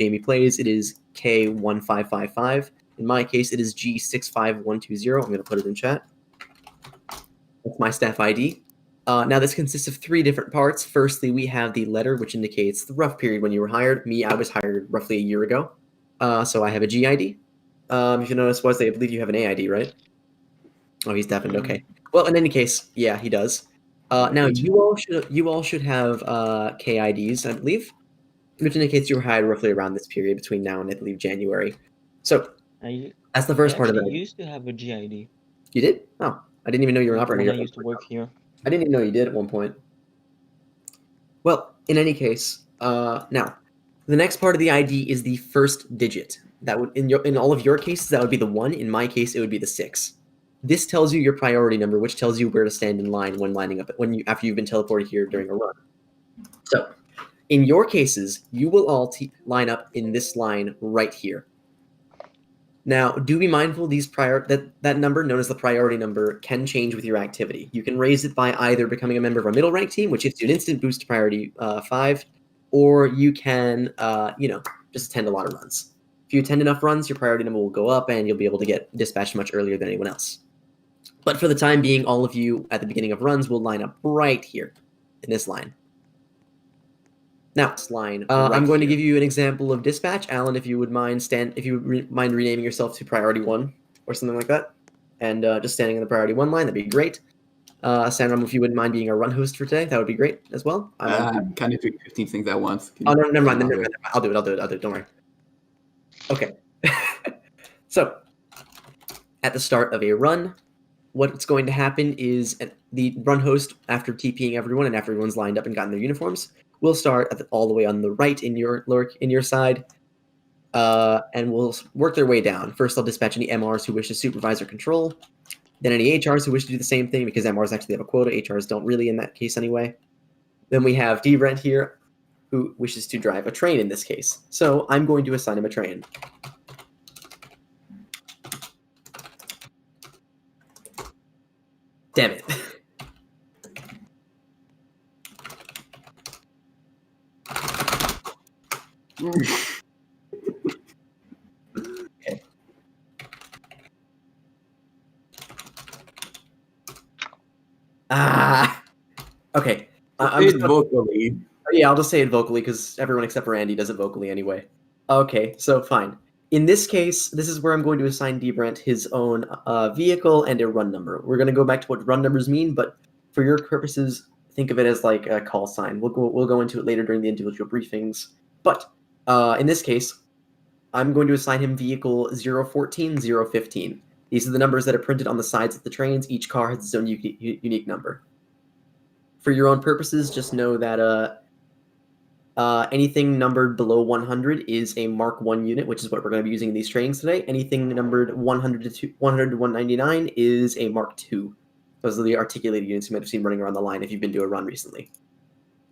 Jamie plays, it is K1555. In my case, it is G65120. I'm going to put it in chat. That's my staff ID. Now, this consists of 3 different parts. Firstly, we have the letter, which indicates the rough period when you were hired. Me, I was hired roughly a year ago. So I have a GID. If you notice, Wesley, I believe you have an AID, right? Oh, he's deafened. Okay. Well, in any case, yeah, he does. Now, you all should have KIDs, I believe, which indicates you were hired roughly around this period between now and I believe January. So that's the first part of it. I used to have a GID. You did? Oh, I didn't even know you were an operator. When I used to work here. I didn't even know you did at one point. Well, in any case, now the next part of the ID is the first digit. That would in all of your cases that would be the 1. In my case, it would be the 6. This tells you your priority number, which tells you where to stand in line when lining up after you've been teleported here during a run. So, in your cases, you will all line up in this line right here. Now, do be mindful that number, known as the priority number, can change with your activity. You can raise it by either becoming a member of our middle rank team, which gives you an instant boost to priority 5, or you can, just attend a lot of runs. If you attend enough runs, your priority number will go up, and you'll be able to get dispatched much earlier than anyone else. But for the time being, all of you at the beginning of runs will line up right here in this line. Now, this line. I'm going to give you an example of dispatch. Alan, if you would mind mind renaming yourself to priority 1 or something like that, and just standing in the priority 1 line, that'd be great. Sandram, if you wouldn't mind being our run host for today, that would be great as well. I'm kind of doing 15 things at once. Oh, no, never mind. I'll do it. Don't worry. Okay. So, at the start of a run, what's going to happen is the run host, after TPing everyone and after everyone's lined up and gotten their uniforms, will start all the way on the right in your side, and we'll work their way down. First, I'll dispatch any MRs who wish to supervise or control, then any HRs who wish to do the same thing, because MRs actually have a quota. HRs don't really in that case anyway. Then we have D-Rent here, who wishes to drive a train in this case. So I'm going to assign him a train. Damn it. Okay. Okay. Say it vocally. Yeah, I'll just say it vocally because everyone except for Andy does it vocally anyway. Okay, so fine. In this case, this is where I'm going to assign D-Brent his own vehicle and a run number. We're going to go back to what run numbers mean, but for your purposes, think of it as like a call sign. We'll go into it later during the individual briefings. But in this case, I'm going to assign him vehicle 014, 015. These are the numbers that are printed on the sides of the trains. Each car has its own unique number. For your own purposes, just know that anything numbered below 100 is a Mark 1 unit, which is what we're going to be using in these trainings today. Anything numbered 100 to 199 is a Mark 2. Those are the articulated units you might have seen running around the line if you've been to a run recently.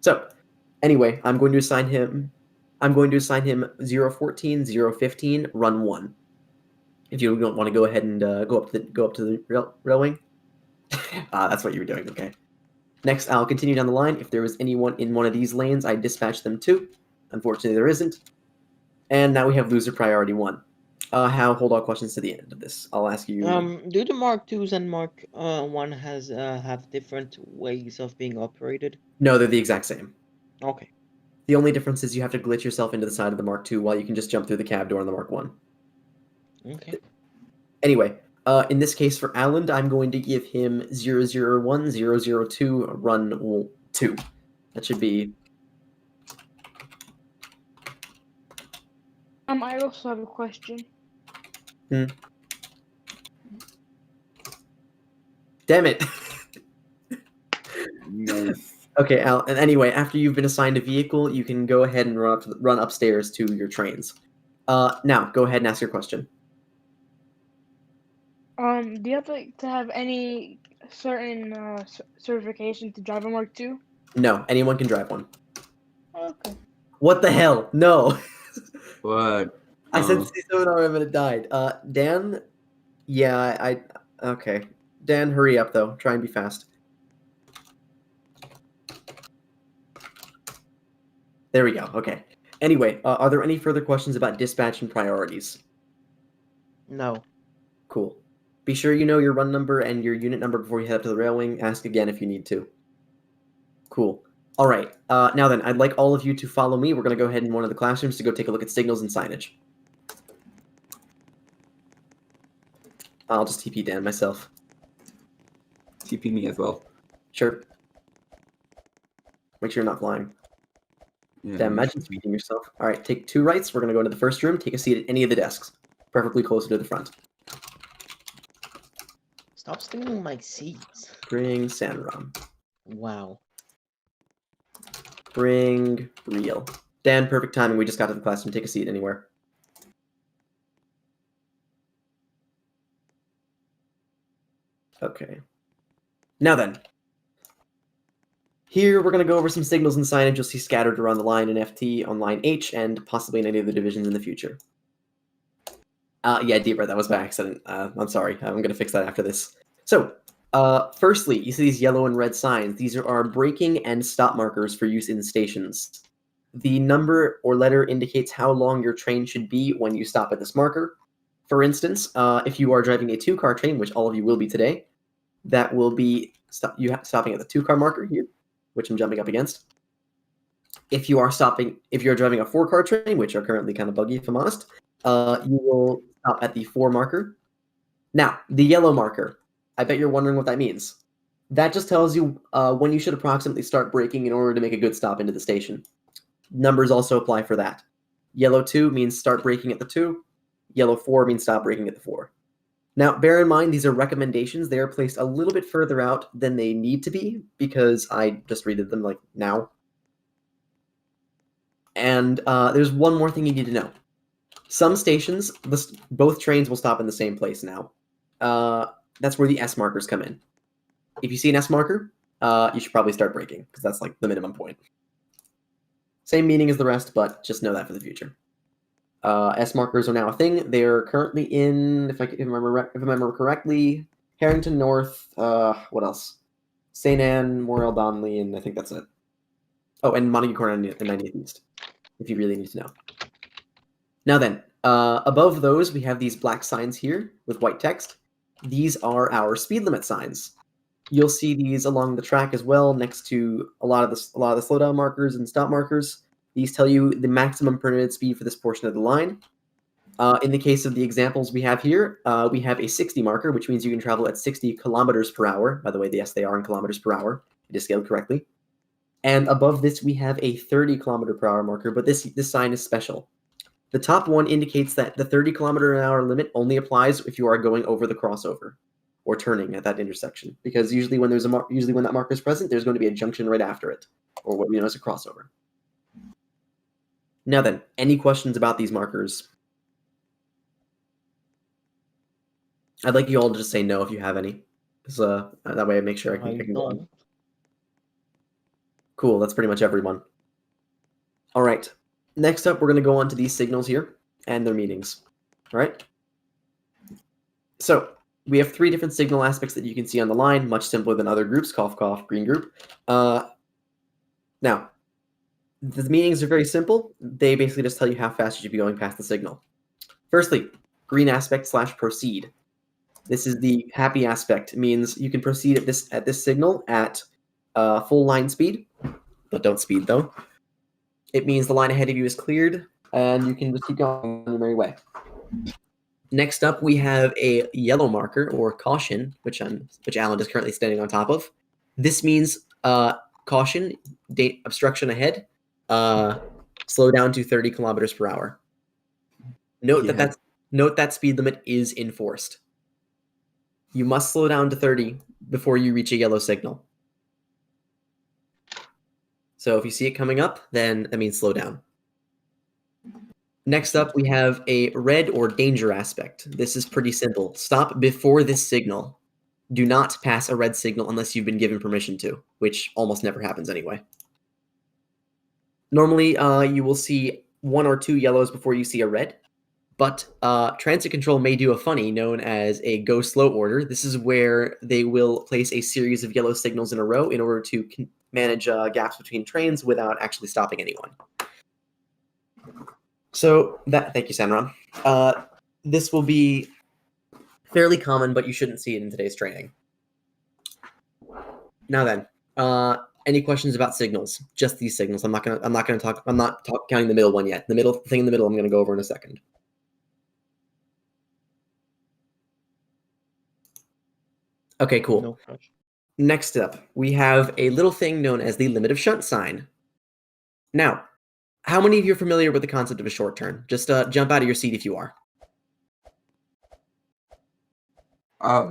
So, anyway, I'm going to assign him 014, 015, run 1. If you don't want to go ahead and go up to the rail wing. That's what you were doing, okay. Next, I'll continue down the line. If there was anyone in one of these lanes, I dispatch them too. Unfortunately, there isn't. And now we have loser priority 1. Hold all questions to the end of this. I'll ask you. Do the Mark 2s and Mark 1 have different ways of being operated? No, they're the exact same. Okay. The only difference is you have to glitch yourself into the side of the Mark 2 while you can just jump through the cab door on the Mark 1. Okay. Anyway, in this case for Alan, I'm going to give him 001, 002, run 2. That should be... I also have a question. Damn it! Nice. Okay, Al. And anyway, after you've been assigned a vehicle, you can go ahead and run upstairs to your trains. Now, go ahead and ask your question. Do you have to have any certain certification to drive a Mark II? No, anyone can drive one. Okay. What the hell? No. What? I said C7RM and it died. Dan? Yeah, okay. Dan, hurry up, though. Try and be fast. There we go. Okay. Anyway, are there any further questions about dispatch and priorities? No. Cool. Be sure you know your run number and your unit number before you head up to the rail wing. Ask again if you need to. Cool. All right. Now then, I'd like all of you to follow me. We're going to go ahead in one of the classrooms to go take a look at signals and signage. I'll just TP Dan myself. TP me as well. Sure. Make sure you're not flying. Yeah, Damn, imagine speeding yourself. All right, take 2 rights. We're going to go into the first room. Take a seat at any of the desks, preferably closer to the front. Stop stealing my seats. Bring Sanram. Wow. Bring Real. Dan, perfect timing. We just got to the classroom. Take a seat anywhere. Okay. Now then. Here, we're going to go over some signals and signage you'll see scattered around the line in FT on line H and possibly in any of the divisions in the future. Yeah, Deeper, that was by accident. I'm sorry. I'm going to fix that after this. So, firstly, you see these yellow and red signs. These are our braking and stop markers for use in stations. The number or letter indicates how long your train should be when you stop at this marker. For instance, if you are driving a 2-car train, which all of you will be today, that will be stopping at the 2-car marker here, which I'm jumping up against. If you're driving a 4-car train, which are currently kind of buggy, if I'm honest, you will stop at the 4 marker. Now, the yellow marker, I bet you're wondering what that means. That just tells you when you should approximately start braking in order to make a good stop into the station. Numbers also apply for that. Yellow 2 means start braking at the 2. Yellow 4 means stop braking at the 4. Now, bear in mind, these are recommendations. They are placed a little bit further out than they need to be because I just redid them like now. And there's one more thing you need to know. Some stations, both trains will stop in the same place now. That's where the S markers come in. If you see an S marker, you should probably start braking because that's like the minimum point. Same meaning as the rest, but just know that for the future. S markers are now a thing. They are currently in, if I remember correctly, Harrington North. What else? St. Anne, Morel Donnelly, and I think that's it. Oh, and Montague Corner and 90th East, if you really need to know. Now then, above those, we have these black signs here with white text. These are our speed limit signs. You'll see these along the track as well, next to a lot of the slowdown markers and stop markers. These tell you the maximum permitted speed for this portion of the line. In the case of the examples we have here, we have a 60 marker, which means you can travel at 60 kilometers per hour. By the way, yes, they are in kilometers per hour. It is scaled correctly. And above this, we have a 30 kilometer per hour marker, but this sign is special. The top one indicates that the 30 kilometer an hour limit only applies if you are going over the crossover or turning at that intersection, because usually when that marker is present, there's going to be a junction right after it, or what we know as a crossover. Now then, any questions about these markers? I'd like you all to just say no if you have any, because that way I make sure I can go on. Cool, that's pretty much everyone. All right, next up, we're going to go on to these signals here and their meanings. All right. So we have 3 different signal aspects that you can see on the line, much simpler than other groups, cough, cough, green group. Now, the meanings are very simple. They basically just tell you how fast you should be going past the signal. Firstly, green aspect / proceed. This is the happy aspect. It means you can proceed at this signal at full line speed, but don't speed though. It means the line ahead of you is cleared, and you can just keep going on your merry way. Next up, we have a yellow marker, or caution, which Alan is currently standing on top of. This means caution, obstruction ahead, slow down to 30 kilometers per hour. Note that speed limit is enforced. You must slow down to 30 before you reach a yellow signal. So if you see it coming up, then that means slow down. Next up, we have a red or danger aspect. This is pretty simple. Stop before this signal. Do not pass a red signal unless you've been given permission to, which almost never happens anyway. Normally, you will see 1 or 2 yellows before you see a red, but transit control may do a funny known as a go slow order. This is where they will place a series of yellow signals in a row in order to manage gaps between trains without actually stopping anyone. So thank you, Sanron. This will be fairly common, but you shouldn't see it in today's training. Now then, any questions about signals? Just these signals. I'm not counting the middle one yet. The middle thing in the middle, I'm gonna go over in a second. Okay, cool. No pressure. Next up, we have a little thing known as the limit of shunt sign. Now, how many of you are familiar with the concept of a short turn? Just jump out of your seat if you are.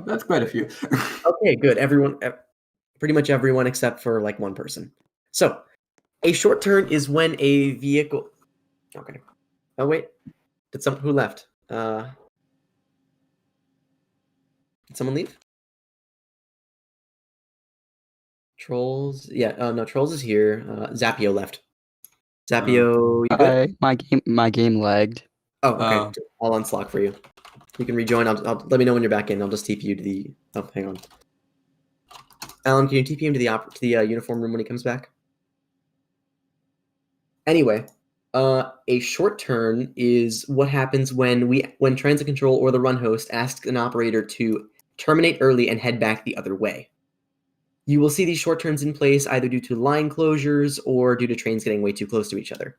That's quite a few. Okay, good. Everyone, pretty much everyone except for like one person. So, a short turn is when a vehicle. Okay. Oh wait, who left? Did someone leave? Trolls. Yeah. No, Trolls is here. Zappio left. Zappio, you good? My game lagged. Oh, okay. I'll unlock for you. You can rejoin. I'll let me know when you're back in. I'll just TP you to the. Oh, hang on. Alan, can you TP him to the uniform room when he comes back? Anyway, a short turn is what happens when transit control or the run host asks an operator to terminate early and head back the other way. You will see these short turns in place either due to line closures or due to trains getting way too close to each other.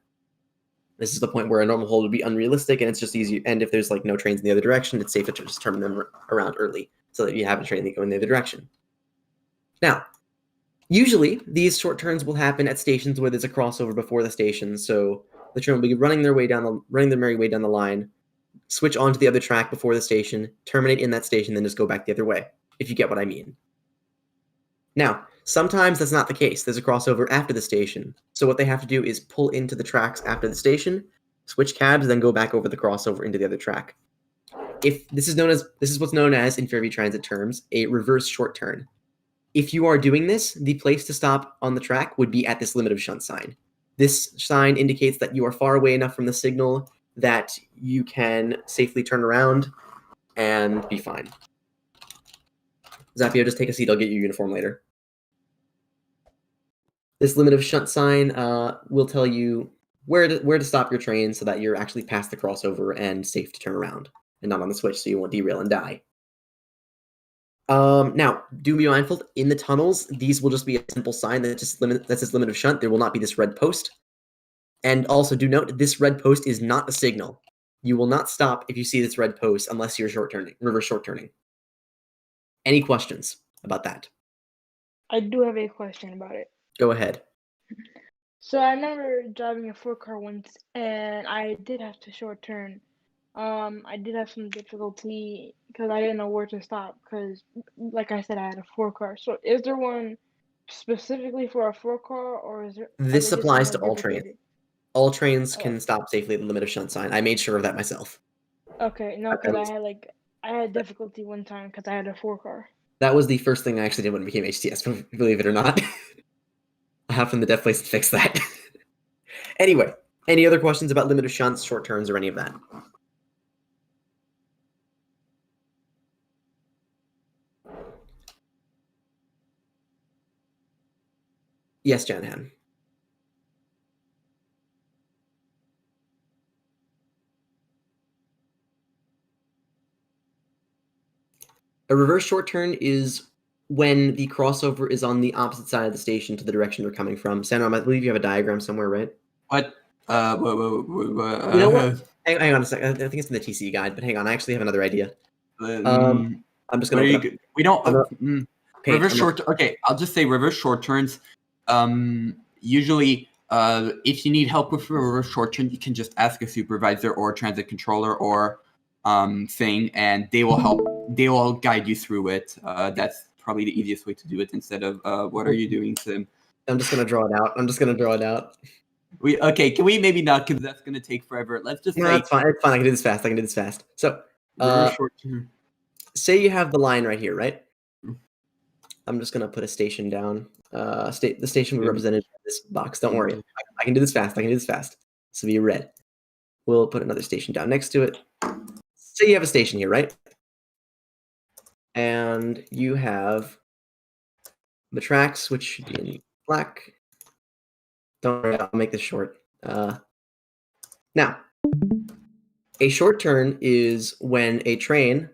This is the point where a normal hold would be unrealistic, and it's just easy. And if there's like no trains in the other direction, it's safe to just turn them around early so that you have a train that go in the other direction. Now, usually these short turns will happen at stations where there's a crossover before the station, so the train will be running their merry way down the line, switch onto the other track before the station, terminate in that station, then just go back the other way, if you get what I mean. Now, sometimes that's not the case. There's a crossover after the station. So what they have to do is pull into the tracks after the station, switch cabs, then go back over the crossover into the other track. This is what's known as, in Fairview Transit terms, a reverse short turn. If you are doing this, the place to stop on the track would be at this limit of shunt sign. This sign indicates that you are far away enough from the signal that you can safely turn around and be fine. Zappio, just take a seat. I'll get you a uniform later. This limit of shunt sign will tell you where to stop your train so that you're actually past the crossover and safe to turn around and not on the switch so you won't derail and die. Now, do be mindful, in the tunnels, these will just be a simple sign that says limit of shunt. There will not be this red post. And also do note, this red post is not a signal. You will not stop if you see this red post unless you're reverse short turning. Any questions about that? I do have a question about it. Go ahead. So I remember driving a 4-car once, and I did have to short turn. I did have some difficulty because I didn't know where to stop because, like I said, I had a 4-car. So is there one specifically for a 4-car, or is there? This applies to all trains. trains. All trains can stop safely at the limit of shunt sign. I made sure of that myself. Okay, no, because I had difficulty one time because I had a 4-car. That was the first thing I actually did when it became HTS, believe it or not. I have from the dev place to fix that. Anyway, any other questions about limit of shunts, short turns, or any of that? Yes, Janahan. A reverse short turn is when the crossover is on the opposite side of the station to the direction they're coming from. Sanram, I believe you have a diagram somewhere, right? What? You know what? Hang on a second. I think it's in the TC guide, but hang on. I actually have another idea. I'm just going to we don't. Okay, reverse short. Okay, I'll just say reverse short turns. Usually, if you need help with a reverse short turn, you can just ask a supervisor or a transit controller or thing, and they will help. They will guide you through it. That's probably the easiest way to do it instead of what are you doing, Sim? I'm just going to draw it out. Okay, can we maybe not, because that's going to take forever. Let's just No, it's fine. It's fine. I can do this fast. So, short term. Say you have the line right here, right? I'm just going to put a station down. The station will be represented by this box. Don't worry. I can do this fast. So be red. We'll put another station down next to it. Say you have a station here, right? And you have the tracks, which should be in black. Don't worry, I'll make this short. Now, a short turn is when a train,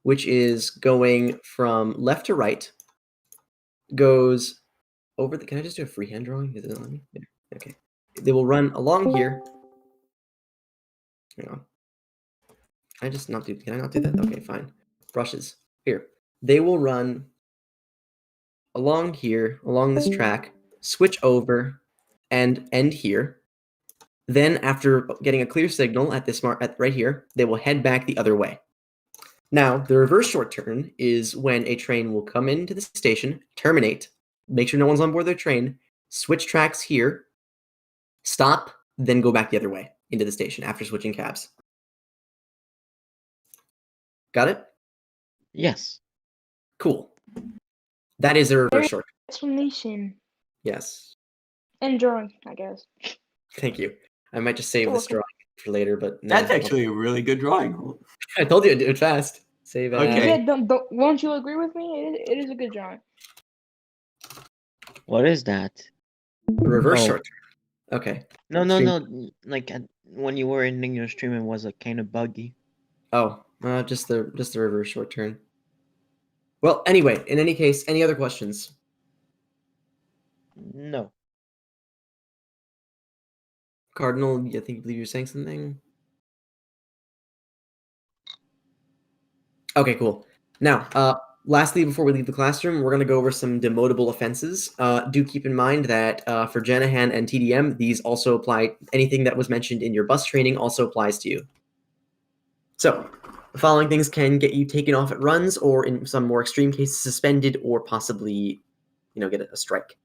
which is going from left to right, goes over the. Can I just do a freehand drawing? Is it let me? Yeah. Okay. They will run along here. Hang on. Can I just not do? Can I not do that? Okay, fine. Brushes here. They will run along here, along this track, switch over, and end here. Then, after getting a clear signal at this right here, they will head back the other way. Now, the reverse short turn is when a train will come into the station, terminate, make sure no one's on board their train, switch tracks here, stop, then go back the other way into the station after switching cabs. Got it? Yes. Cool. That is a reverse short. Explanation Yes. and drawing, I guess. Thank you. I might just save this Okay. drawing for later, but no, That's actually a really good drawing. I told you I'd do it fast. Save as. Okay. Yeah, won't you agree with me? It is a good drawing. What is that? Reverse Oh. short turn. Okay. No, Stream- like when you were ending your stream, it was kind of buggy. Oh, just the reverse short turn. Well, anyway, in any case, any other questions? No. Cardinal, I believe you're saying something. Okay, cool. Now, lastly, before we leave the classroom, we're going to go over some demotable offenses. Do keep in mind that for Janahan and TDM, these also apply. Anything that was mentioned in your bus training also applies to you. So, the following things can get you taken off at runs, or in some more extreme cases, suspended, or possibly, get a strike.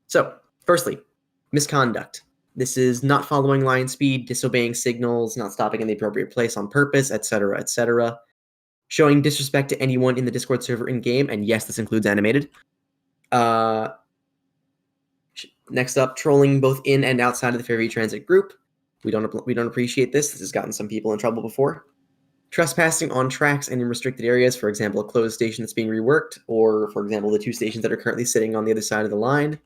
So, firstly, misconduct. This is not following line speed, disobeying signals, not stopping in the appropriate place on purpose, etc., etc. Showing disrespect to anyone in the Discord server in game, and yes, this includes animated. Next up, trolling both in and outside of the Fairview Transit group. We don't appreciate this. This has gotten some people in trouble before. Trespassing on tracks and in restricted areas, for example, a closed station that's being reworked, or for example, the two stations that are currently sitting on the other side of the line.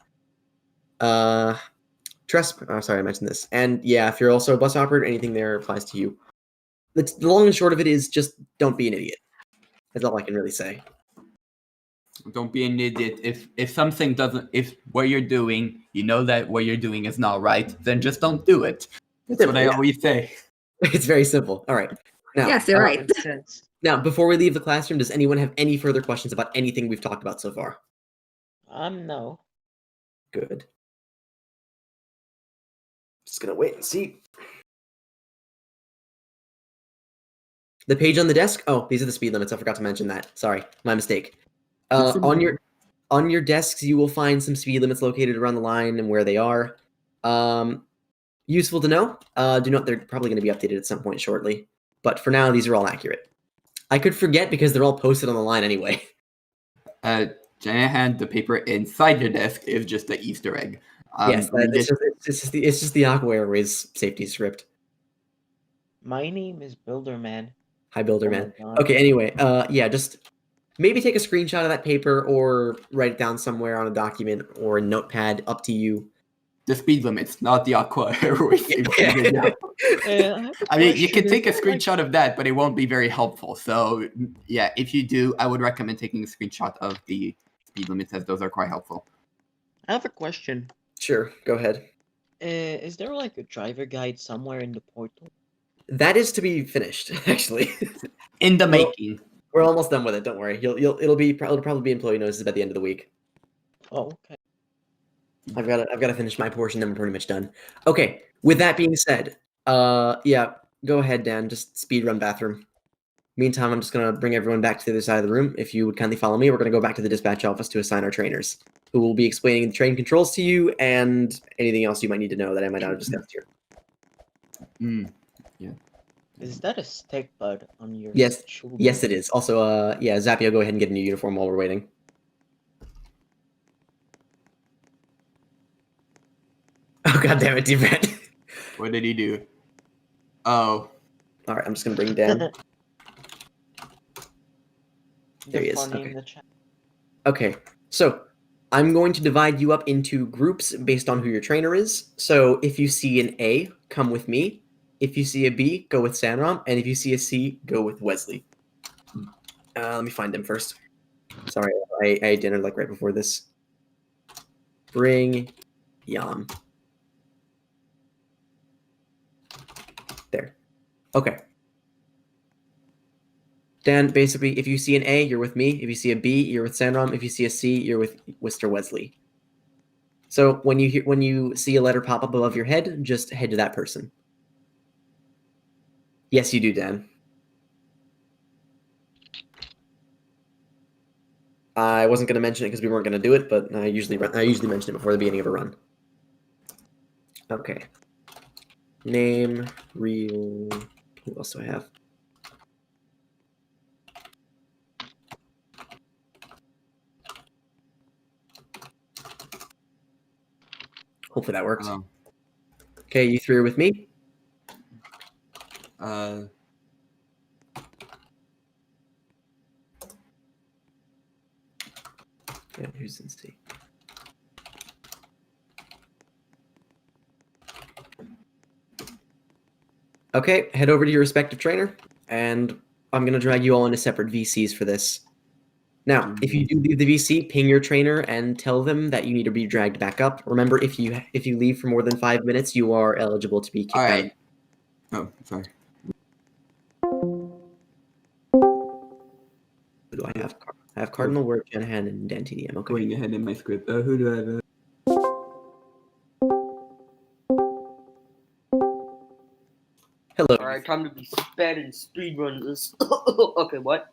Sorry, I mentioned this. And yeah, if you're also a bus operator, anything there applies to you. The long and short of it is just don't be an idiot. That's all I can really say. Don't be an idiot. If what you're doing, you know that what you're doing is not right, then just don't do it. That's what I always say. It's very simple. All right. Now, Yes, you're right. Makes sense. Now, before we leave the classroom, does anyone have any further questions about anything we've talked about so far? No. Good. Just gonna wait and see. The page on the desk. Oh, these are the speed limits. I forgot to mention that. Sorry, my mistake. On your desks, you will find some speed limits located around the line and where they are. Useful to know. They're probably going to be updated at some point shortly. But for now, these are all accurate. I could forget because they're all posted on the line anyway. Janahan, the paper inside your desk is just the Easter egg. Yes, it's just the Aqua Airways safety script. My name is Builderman. Hi, Builderman. Oh my God. Okay, anyway, just maybe take a screenshot of that paper or write it down somewhere on a document or a notepad, up to you. The speed limits, not the Aqua Airways. I mean, you can take a screenshot of that, but it won't be very helpful. So, yeah, if you do, I would recommend taking a screenshot of the speed limits, as those are quite helpful. I have a question. Sure, go ahead. Is there like a driver guide somewhere in the portal? That is to be finished, actually. In the Well, making. We're almost done with it. Don't worry. It'll probably be employee notices by the end of the week. Oh, okay. I've got to finish my portion, then we're pretty much done. Okay. With that being said, yeah, go ahead, Dan. Just speed run bathroom. Meantime, I'm just gonna bring everyone back to the other side of the room. If you would kindly follow me, we're gonna go back to the dispatch office to assign our trainers, who will be explaining the train controls to you and anything else you might need to know that I might not have discussed here. Is that a stick bud on your Yes. shoulder? Yes, it is. Also, yeah, Zappio, go ahead and get a new uniform while we're waiting. Oh, God damn it, D-Red. What did he do? Oh. All right, I'm just gonna bring Dan. There he They're is, funny okay. in the chat. Okay, so I'm going to divide you up into groups based on who your trainer is. So if you see an A, come with me. If you see a B, go with Sanrom, and if you see a C, go with Wesley. Let me find him first. Sorry, I ate dinner like right before this. Bring Yam. There. Okay. Dan, basically, if you see an A, you're with me. If you see a B, you're with Sanrom. If you see a C, you're with Mr. Wesley. So when you see a letter pop up above your head, just head to that person. Yes, you do, Dan. I wasn't going to mention it because we weren't going to do it, but I usually mention it before the beginning of a run. Okay. Name, real. Who else do I have? Hopefully that works. Okay, you three are with me. Yeah, who's in C? Okay, head over to your respective trainer, and I'm going to drag you all into separate VCs for this. Now, if you do leave the VC, ping your trainer and tell them that you need to be dragged back up. Remember, if you leave for more than 5 minutes, you are eligible to be kicked out. All right. Oh, sorry. Who do I have? I have Cardinal, Word, Shanahan, and Dan TDM. Okay. Going ahead in my script. Who do I have? Hello. All right, time to be sped and speed run this. Okay, what?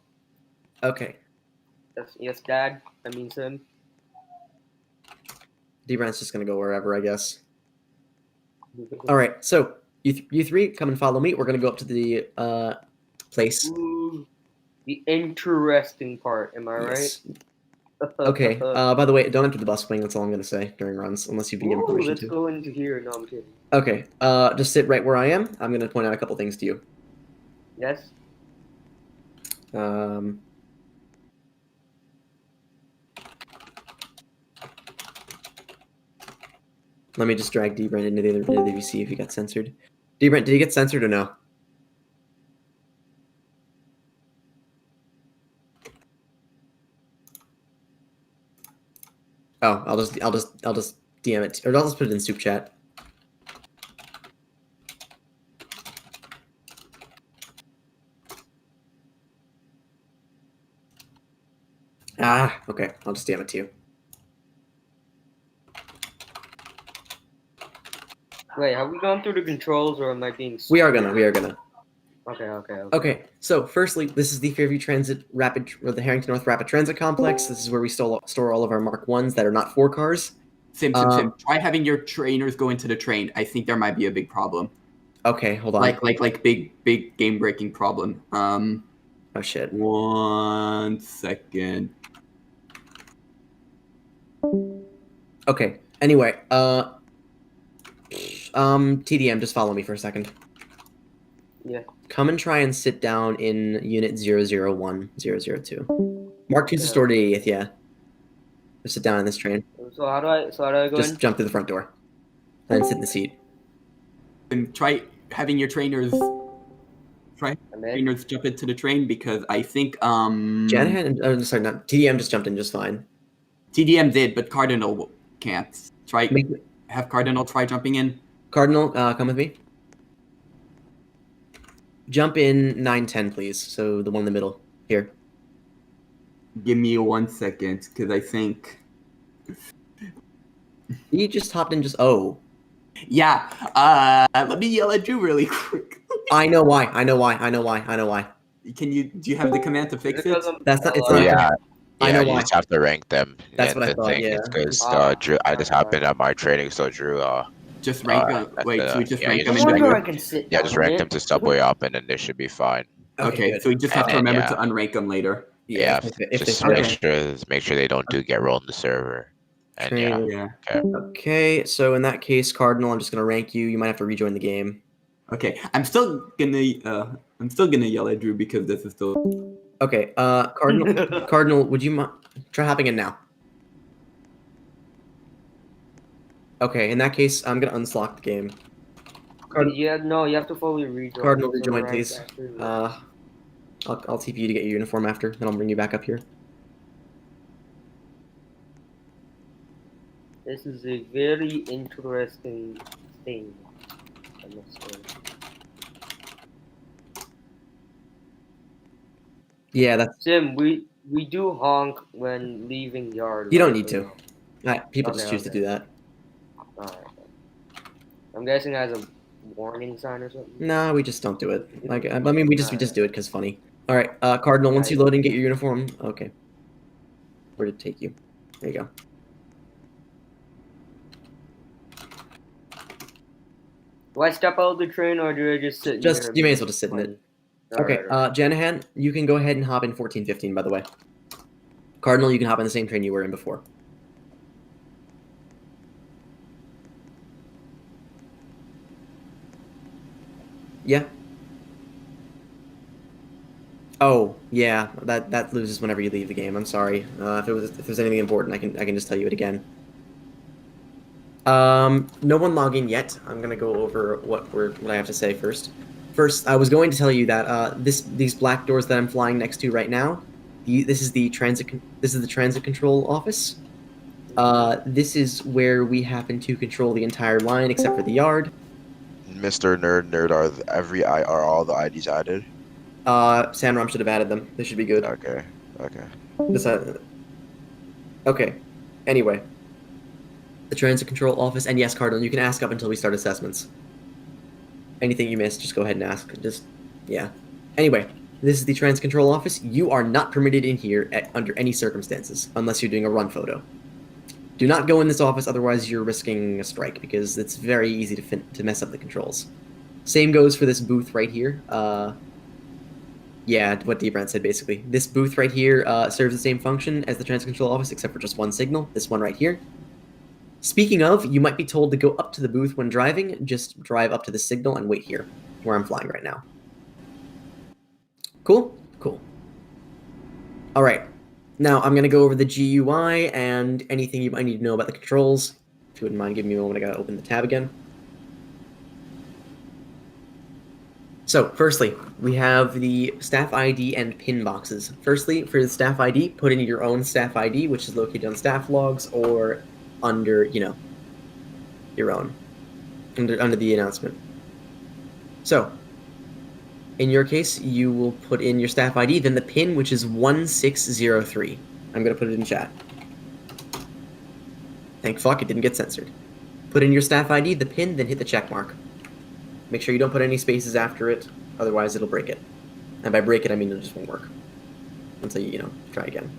Okay. Yes, Dad. That means him. D-Brand's just going to go wherever, I guess. All right, so you three come and follow me. We're going to go up to the place. Ooh, the interesting part. Am I Yes. right? Okay. By the way, don't enter the bus wing. That's all I'm going to say during runs, unless you've been given permission let's to. go into here. No, I'm kidding. Okay. Just sit right where I am. I'm going to point out a couple things to you. Yes. Let me just drag D-Brand into the other VC if he got censored. D-Brand, did he get censored or no? Oh, I'll just DM it, or I'll just put it in soup chat. Ah, okay. I'll just DM it to you. Wait, have we gone through the controls, or am I being? We are gonna. Okay. Okay, so firstly, this is the Fairview Transit the Harrington North Rapid Transit Complex. This is where we store all of our Mark 1s that are not 4 cars. Sim. Try having your trainers go into the train. I think there might be a big problem. Okay, hold on. Like big game breaking problem. Oh shit. 1 second. Okay. Anyway, TDM, just follow me for a second. Yeah. Come and try and sit down in unit 001-002. Mark 2's stored at 80th, yeah. Just sit down in this train. So how do I go Just in? jump through the front door. And sit in the seat. And try having your trainers jump into the train, because I think TDM just jumped in just fine. TDM did, but Cardinal can't. Have Cardinal try jumping in. Cardinal, come with me. Jump in 910, please. So the one in the middle. Here. Give me 1 second, because I think He just hopped in Oh. Yeah. Let me yell at Drew really quick. I know why. Do you have the command to fix it? That's not. It's not. Yeah. I know you why. just have to rank them. That's and what I the thought, thing yeah. is because Drew, I just happened at my training, so Drew, Just rank them. Wait, so we just rank them just in rank the them. I can sit yeah, just down, rank man. them to subway up, and then they should be fine. Okay, good. so we just have to And then, remember to unrank them later. Yeah, if just they make sure they don't get rolled in the server. And Train. Yeah. Okay, so in that case, Cardinal, I'm just gonna rank you. You might have to rejoin the game. Okay, I'm still gonna yell at Drew because this is still. Okay, Cardinal, would you try hopping in now? Okay, in that case, I'm gonna unlock the game. Card- No, you have to fully rejoin. Cardinal, So rejoin, right please. after you- I'll TP you to get your uniform after, then I'll bring you back up here. This is a very interesting thing, I must say. Yeah, that's. Sim, we do honk when leaving yard. You don't right? need to. No? People Okay, just choose to okay. do that. Alright. I'm guessing it has a warning sign or something. Nah, we just don't do it. Like, I mean, we just do it because funny. All right, Cardinal. Once you Yeah. load and get your uniform, okay. Where did it take you? There you go. Do I step out of the train or do I just sit in Just here? you may as well just sit in it. Okay, Janahan, you can go ahead and hop in 1415. By the way, Cardinal, you can hop in the same train you were in before. Yeah. Oh, yeah. That loses whenever you leave the game. I'm sorry. If there's anything important, I can just tell you it again. No one log in yet. I'm gonna go over what I have to say first. First, I was going to tell you that these black doors that I'm flying next to right now, this is the transit control office. This is where we happen to control the entire line except for the yard. Mr. Nerd, are all the IDs added? Sanrom should have added them. They should be good. Okay. Okay. Anyway, the transit control office, and yes, Cardinal, you can ask up until we start assessments. Anything you missed, just go ahead and ask. Yeah. Anyway, this is the transit control office. You are not permitted in here under any circumstances, unless you're doing a run photo. Do not go in this office, otherwise you're risking a strike, because it's very easy to mess up the controls. Same goes for this booth right here. Yeah, what Debrant said, basically. This booth right here serves the same function as the transit control office, except for just one signal, this one right here. Speaking of, you might be told to go up to the booth when driving. Just drive up to the signal and wait here, where I'm flying right now. Cool? Cool. All right. Now, I'm going to go over the GUI and anything you might need to know about the controls. If you wouldn't mind giving me a moment, I got to open the tab again. So, firstly, we have the staff ID and pin boxes. Firstly, for the staff ID, put in your own staff ID, which is located on staff logs or under, your own, under the announcement. So, in your case, you will put in your staff ID, then the pin, which is 1603. I'm going to put it in chat. Thank fuck, it didn't get censored. Put in your staff ID, the pin, then hit the check mark. Make sure you don't put any spaces after it, otherwise it'll break it. And by break it, I mean it just won't work. Until you, try again.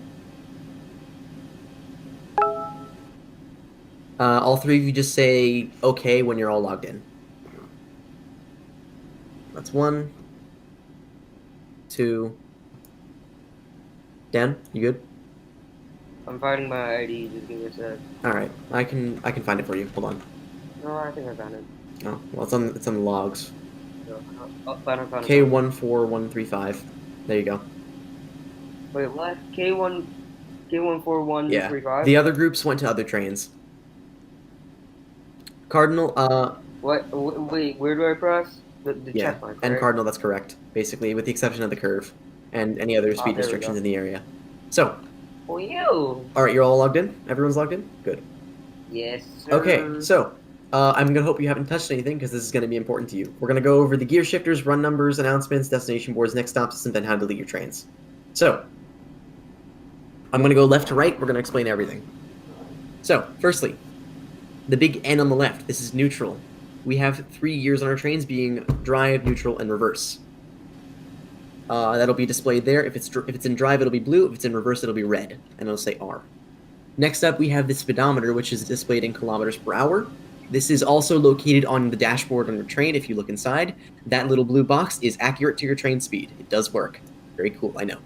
All three of you just say okay when you're all logged in. That's 1, 2. Dan, you good? I'm finding my ID. Just give me a sec. All right, I can find it for you. Hold on. No, I think I found it. Oh, well, it's on the logs. Oh, found it. K14135. There you go. Wait, what? K14135? Yeah. The other groups went to other trains. Cardinal, What? Wait, where do I press? The yeah, check mark, and right? Cardinal, that's correct. Basically, with the exception of the curve and any other speed there we restrictions go. in the area. So, Oh, you! all right, you're all logged in? Everyone's logged in? Good. Yes, sir. Okay, so, I'm going to hope you haven't touched anything, because this is going to be important to you. We're going to go over the gear shifters, run numbers, announcements, destination boards, next stop systems, and how to delete your trains. So, I'm going to go left to right. We're going to explain everything. So, firstly, the big N on the left. This is neutral. We have 3 gears on our trains being drive, neutral, and reverse. That'll be displayed there. If it's in drive, it'll be blue. If it's in reverse, it'll be red, and it'll say R. Next up, we have the speedometer, which is displayed in kilometers per hour. This is also located on the dashboard on your train if you look inside. That little blue box is accurate to your train speed. It does work. Very cool, I know.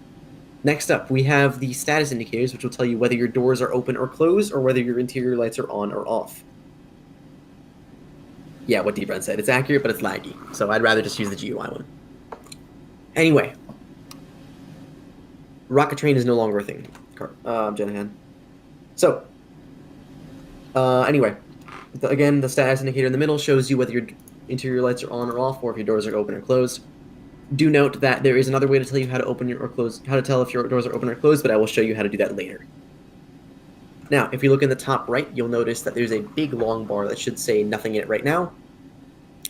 Next up, we have the status indicators, which will tell you whether your doors are open or closed, or whether your interior lights are on or off. Yeah, what Debrand said. It's accurate, but it's laggy. So I'd rather just use the GUI one. Anyway. Rocket train is no longer a thing, Jenahan. So, anyway. Again, the status indicator in the middle shows you whether interior lights are on or off, or if your doors are open or closed. Do note that there is another way to tell you how to open or close, how to tell if your doors are open or closed, but I will show you how to do that later. Now, if you look in the top right, you'll notice that there's a big long bar that should say nothing in it right now.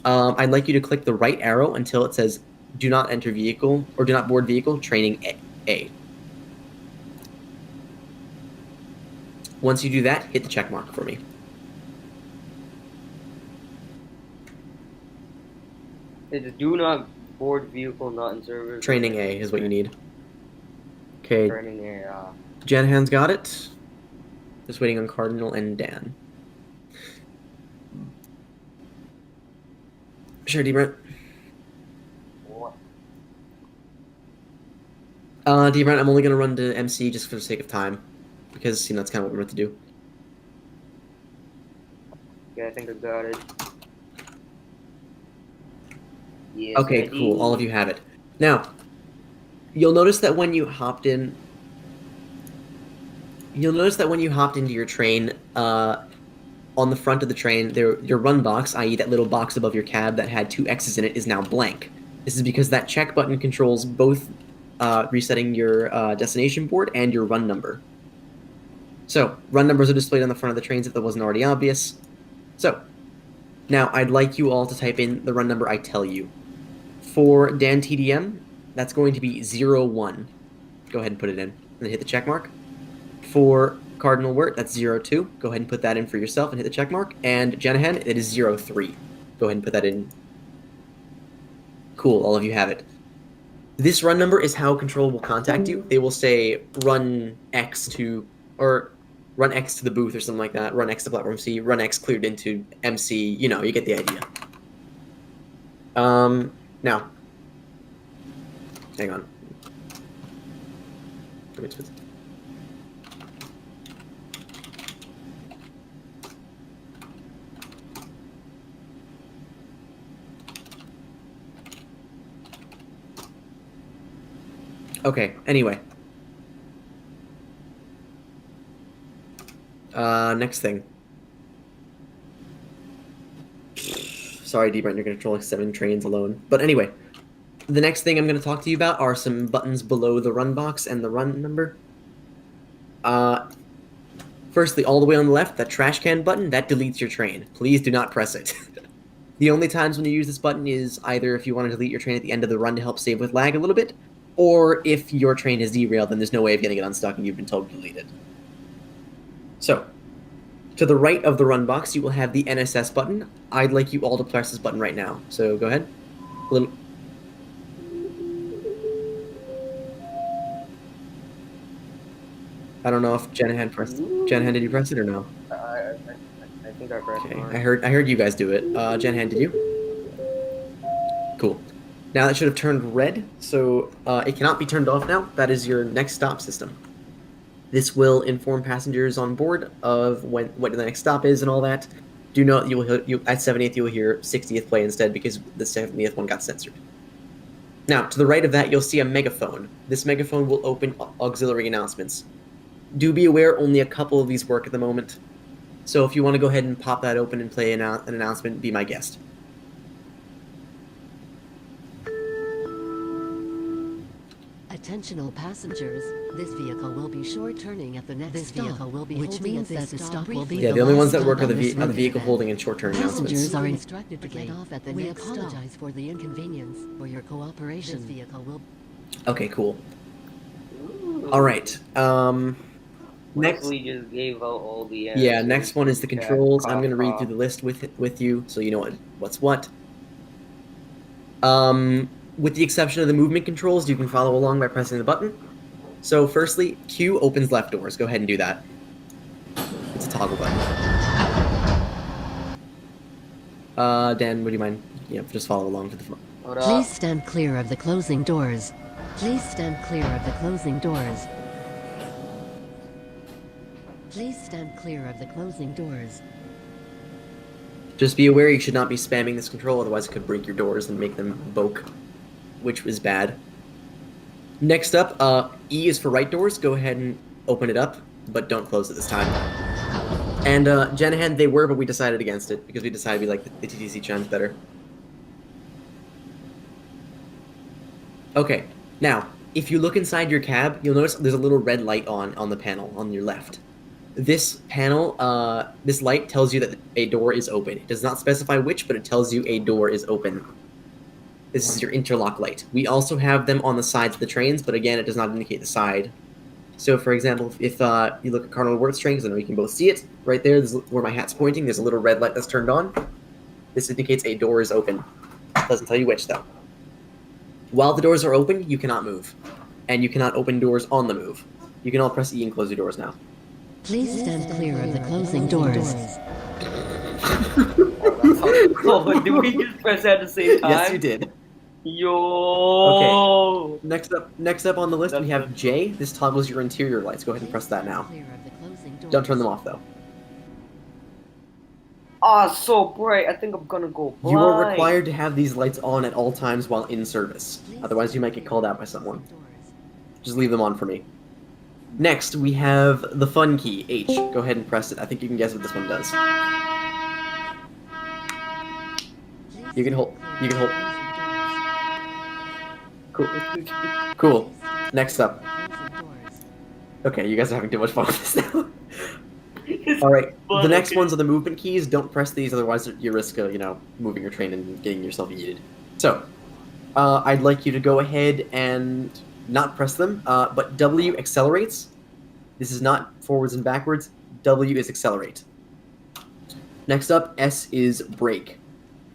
I'd like you to click the right arrow until it says do not enter vehicle, or do not board vehicle, training A. Once you do that, hit the check mark for me. It's do not board vehicle not in service. Training A is what you need. Okay, Training A. Janahan's got it. Just waiting on Cardinal and Dan. Sure, D-Brent. What? D-Brent, I'm only going to run to MC just for the sake of time. Because, that's kind of what we're meant to do. Yeah, I think I got it. Yes, Okay, I cool. do. All of you have it. Now, you'll notice that when you hopped in... You'll notice that when you hopped into your train, on the front of the train, your run box, i.e. that little box above your cab that had 2 X's in it, is now blank. This is because that check button controls both resetting your destination board and your run number. So, run numbers are displayed on the front of the trains if that wasn't already obvious. So, now I'd like you all to type in the run number I tell you. For Dan TDM, that's going to be 01. Go ahead and put it in, and then hit the check mark. For Cardinal Wirt, that's 02. Go ahead and put that in for yourself and hit the check mark. And Janahan, it is 03. Go ahead and put that in. Cool, all of you have it. This run number is how Control will contact you. They will say run X to, or run X to the booth or something like that. Run X to platform C. Run X cleared into MC. You get the idea. Now. Hang on. Okay, anyway. Next thing. Sorry, D-Brent, you're controlling 7 trains alone. But anyway, the next thing I'm going to talk to you about are some buttons below the run box and the run number. Firstly, all the way on the left, that trash can button, that deletes your train. Please do not press it. The only times when you use this button is either if you want to delete your train at the end of the run to help save with lag a little bit, or if your train is derailed and there's no way of getting it unstuck and you've been told to delete it. So, to the right of the run box, you will have the NSS button. I'd like you all to press this button right now. So go ahead. I don't know if Janahan pressed it. Janahan, did you press it or no? I think I pressed Okay, mine. I heard you guys do it. Janahan, did you? Cool. Now that should have turned red, so it cannot be turned off now. That is your next stop system. This will inform passengers on board of what the next stop is and all that. Do note you at 70th you will hear 60th play instead because the 70th one got censored. Now, to the right of that, you'll see a megaphone. This megaphone will open auxiliary announcements. Do be aware only a couple of these work at the moment. So if you want to go ahead and pop that open and play an announcement, be my guest. Attention all passengers, this vehicle will be short turning at the next stop, which means that the stop will be The only ones that work are the vehicle vehicle holding and short turn announcements. Passengers are instructed to get off at the next stop. We apologize for the inconvenience. For your cooperation, this vehicle will... Okay, cool. Alright, next... We just gave out all the Yeah, next one is the controls. I'm going to read through the list with you, so you know what's what. With the exception of the movement controls, you can follow along by pressing the button. So firstly, Q opens left doors. Go ahead and do that. It's a toggle button. Dan, would you mind? Just follow along for the phone. Please stand clear of the closing doors. Please stand clear of the closing doors. Please stand clear of the closing doors. Just be aware you should not be spamming this control, otherwise it could break your doors and make them boke, which was bad. Next up, E is for right doors. Go ahead and open it up, but don't close it this time. And Janahan, they were, but we decided against it because we decided we like the TTC chimes better. Okay, now, if you look inside your cab, you'll notice there's a little red light on the panel on your left. This panel, this light tells you that a door is open. It does not specify which, but it tells you a door is open. This is your interlock light. We also have them on the sides of the trains, but again, it does not indicate the side. So, for example, if you look at Cardinal Worth trains, I know you can both see it. Right there, this is where my hat's pointing, there's a little red light that's turned on. This indicates a door is open. It doesn't tell you which, though. While the doors are open, you cannot move. And you cannot open doors on the move. You can all press E and close your doors now. Please stand clear of the closing doors. Oh, did we just press that at the same time? Yes, you did. Yo. Okay. Next up on the list, we have J. This toggles your interior lights. Go ahead and press that now. Don't turn them off, though. Oh, so bright. I think I'm gonna go blind. You are required to have these lights on at all times while in service. Otherwise, you might get called out by someone. Just leave them on for me. Next, we have the fun key, H. Go ahead and press it. I think you can guess what this one does. You can hold. Cool. Next up. Okay, you guys are having too much fun with this now. Alright, the next ones are the movement keys. Don't press these, otherwise you risk, moving your train and getting yourself yeeted. So, I'd like you to go ahead and not press them, but W accelerates. This is not forwards and backwards. W is accelerate. Next up, S is brake.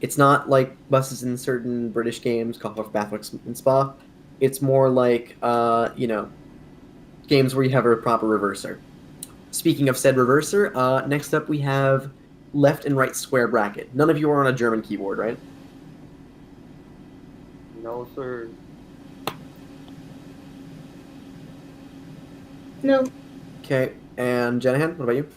It's not like buses in certain British games, Cockworth, Bathwick, and Spa. It's more like, games where you have a proper reverser. Speaking of said reverser, next up we have left and right square bracket. None of you are on a German keyboard, right? No, sir. No. Okay, and Janahan, what about you?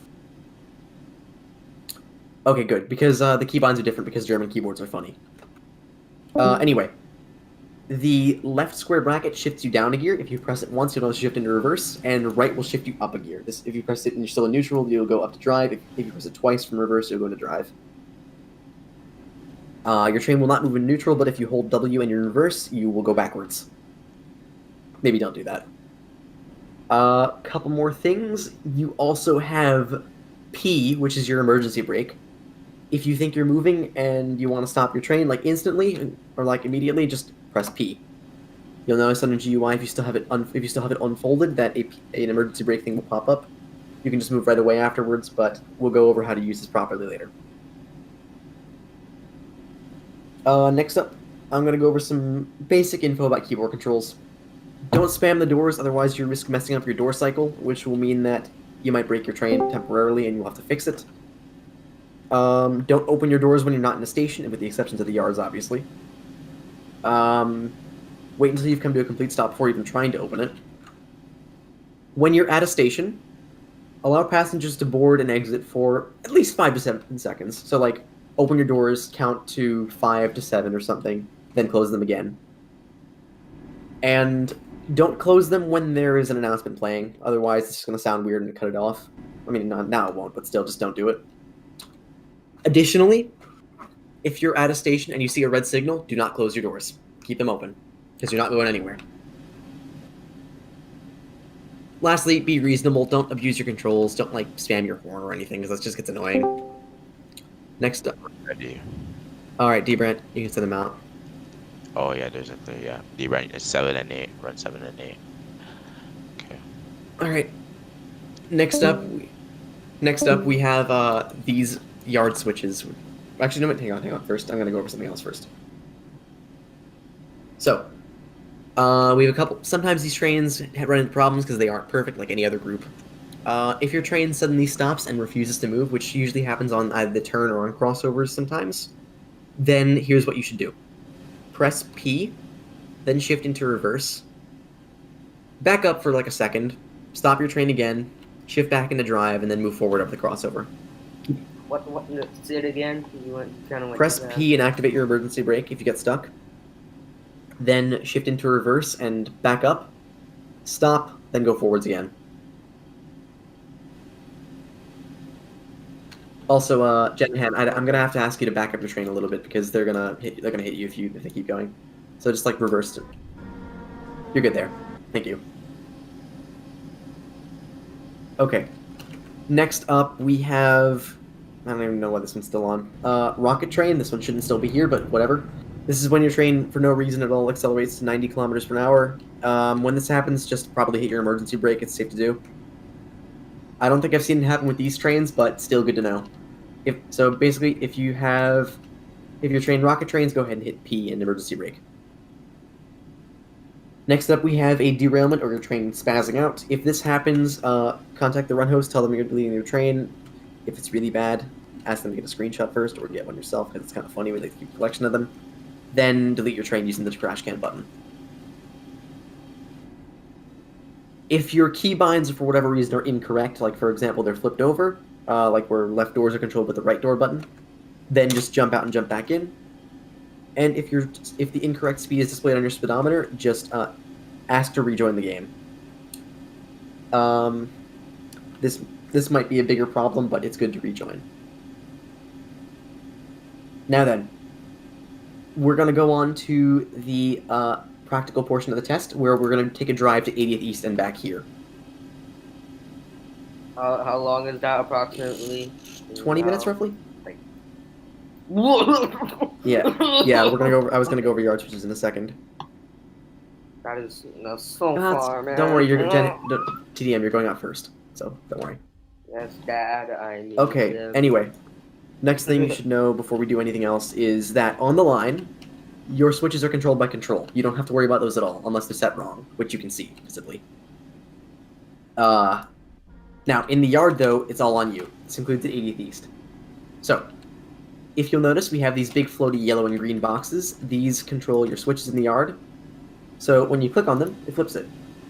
Okay, good, because the keybinds are different because German keyboards are funny. Anyway, the left square bracket shifts you down a gear. If you press it once, you'll shift into reverse, and right will shift you up a gear. If you press it and you're still in neutral, you'll go up to drive. If you press it twice from reverse, you'll go into drive. Your train will not move in neutral, but if you hold W and you're in reverse, you will go backwards. Maybe don't do that. Couple more things. You also have P, which is your emergency brake. If you think you're moving and you want to stop your train like instantly or like immediately, just press P. You'll notice on a GUI if you still have it unfolded that an emergency brake thing will pop up. You can just move right away afterwards, but we'll go over how to use this properly later. Next up, I'm going to go over some basic info about keyboard controls. Don't spam the doors, otherwise you risk messing up your door cycle, which will mean that you might break your train temporarily and you'll have to fix it. Don't open your doors when you're not in a station, with the exception of the yards, obviously. Wait until you've come to a complete stop before even trying to open it. When you're at a station, allow passengers to board and exit for at least 5 to 7 seconds. So, like, open your doors, count to 5 to 7 or something, then close them again. And don't close them when there is an announcement playing, otherwise it's going to sound weird and cut it off. I mean, now it won't, but still, just don't do it. Additionally, if you're at a station and you see a red signal, do not close your doors. Keep them open, because you're not going anywhere. Lastly, be reasonable. Don't abuse your controls. Don't, like, spam your horn or anything, because that just gets annoying. Next up. Ready. Alright, D-Brand, you can send them out. Oh yeah, there's a clear, yeah. D rank is 7 and 8. Run 7 and 8. Okay. Alright. Next up we have these yard switches. Actually, no, hang on. First, I'm going to go over something else first. So, we have a couple. Sometimes these trains run into problems because they aren't perfect like any other group. If your train suddenly stops and refuses to move, which usually happens on either the turn or on crossovers sometimes, then here's what you should do. Press P, then shift into reverse. Back up for like a second, stop your train again, shift back into drive, and then move forward up the crossover. What, say it again? Press P and activate your emergency brake if you get stuck. Then shift into reverse and back up, stop, then go forwards again. Also, Jethan, I'm gonna have to ask you to back up your train a little bit because they're gonna hit you if they keep going. So just like reverse it. You're good there. Thank you. Okay. Next up, we have... I don't even know why this one's still on. Rocket Train. This one shouldn't still be here, but whatever. This is when your train, for no reason at all, accelerates to 90 kilometers per hour. When this happens, just probably hit your emergency brake. It's safe to do. I don't think I've seen it happen with these trains, but still good to know. So basically, if your train rocket trains, go ahead and hit P in emergency brake. Next up, we have a derailment or your train spazzing out. If this happens, contact the run host, tell them you're deleting your train. If it's really bad, ask them to get a screenshot first or get one yourself, because it's kind of funny when they keep a collection of them. Then delete your train using the trash can button. If your keybinds, for whatever reason, are incorrect, like for example, they're flipped over, like where left doors are controlled with the right door button, then just jump out and jump back in. And if the incorrect speed is displayed on your speedometer, just ask to rejoin the game. This might be a bigger problem, but it's good to rejoin. Now then, we're going to go on to the practical portion of the test, where we're going to take a drive to 80th East and back here. How long is that approximately? 20 minutes roughly? Like... Yeah, we're gonna go. I was gonna go over yard switches in a second. That's so far, man. Don't worry, TDM, you're going out first, so don't worry. Yes, Dad, I need Okay, them. anyway, next thing you should know before we do anything else is that on the line, your switches are controlled by control. You don't have to worry about those at all, unless they're set wrong, which you can see visibly. Now, in the yard, though, it's all on you. This includes the 80th East. So, if you'll notice, we have these big floaty yellow and green boxes. These control your switches in the yard. So when you click on them, it flips it.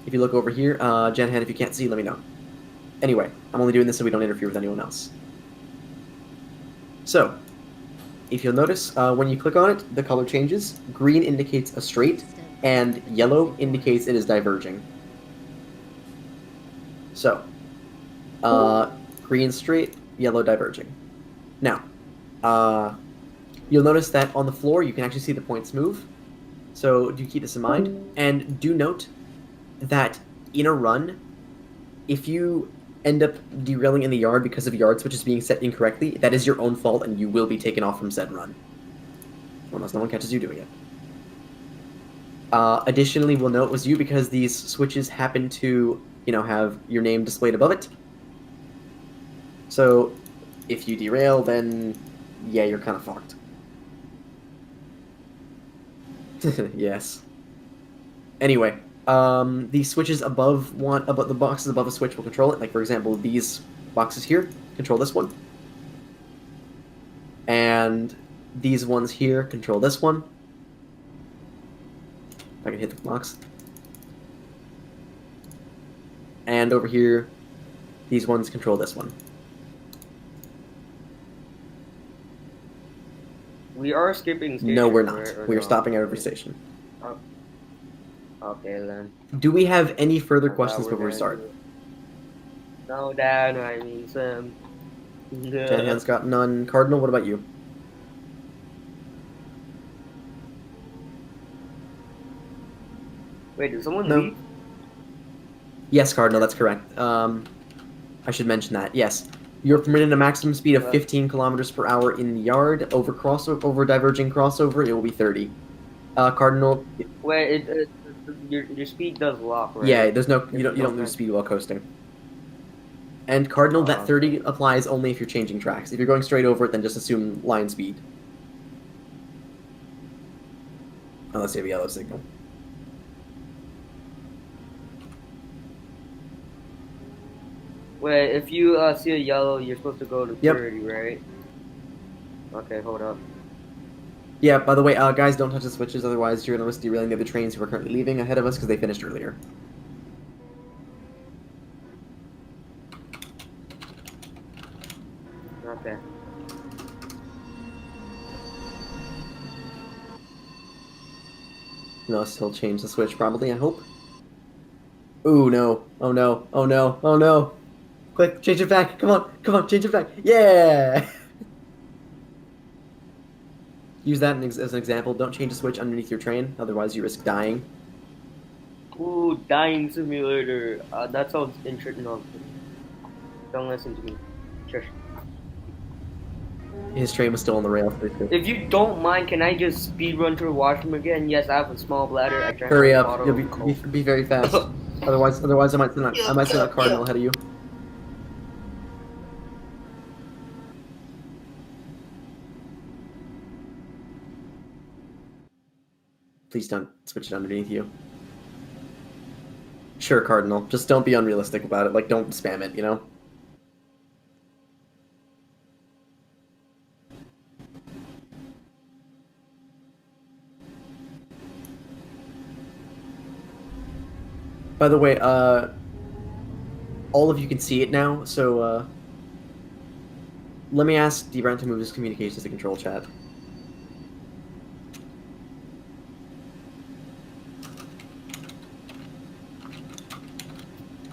If you look over here, Janhan, if you can't see, let me know. Anyway, I'm only doing this so we don't interfere with anyone else. So, if you'll notice, when you click on it, the color changes. Green indicates a straight, and yellow indicates it is diverging. So, green straight, yellow diverging. Now, you'll notice that on the floor you can actually see the points move. So do keep this in mind. And do note that in a run, if you end up derailing in the yard because of yard switches being set incorrectly, that is your own fault and you will be taken off from said run. Unless no one catches you doing it. Additionally, we'll know it was you because these switches happen to, have your name displayed above it. So if you derail, then yeah, you're kind of fucked. Yes. Anyway, the switches above the boxes above a switch will control it. Like for example, these boxes here control this one, and these ones here control this one. If I can hit the box. And over here, these ones control this one. We are skipping stations. No, we're not. Right, We are no? stopping at every station. Oh. Okay, then. Do we have any further I questions thought before we gonna start? do it. No, Dad, I mean Sam. Janhan's got none. Cardinal, what about you? Wait, did someone No. leave? Yes, Cardinal, that's correct. I should mention that. Yes. You're permitted a maximum speed of 15 kilometers per hour in the yard. Over diverging crossover, it will be 30. Cardinal. Wait, your speed does lock, right? Yeah, there's no you don't lose speed while coasting. And Cardinal, that 30 applies only if you're changing tracks. If you're going straight over it, then just assume line speed. Unless you have a yellow signal. Wait, if you see a yellow, you're supposed to go to 30, right? Okay, hold up. Yeah, by the way, guys, don't touch the switches, otherwise you're going to risk derailing the other trains who are currently leaving ahead of us because they finished earlier. Okay. No, still change the switch, probably, I hope. Ooh, no. Oh, no. Oh, no. Oh, no. Quick, change it back. Come on. Come on, change it back. Yeah! Use that as an example. Don't change the switch underneath your train, otherwise you risk dying. Ooh, dying simulator. That sounds interesting. No, don't listen to me. Shush. His train was still on the rail. If you don't mind, can I just speed run to the washroom again? Yes, I have a small bladder. I drank Hurry a up! bottle You'll of Coke. be very fast. Otherwise, I might send a Cardinal ahead of you. Please don't switch it underneath you. Sure, Cardinal. Just don't be unrealistic about it. Like, don't spam it, you know? By the way, all of you can see it now, so, let me ask D-Brand to move his communications to control chat.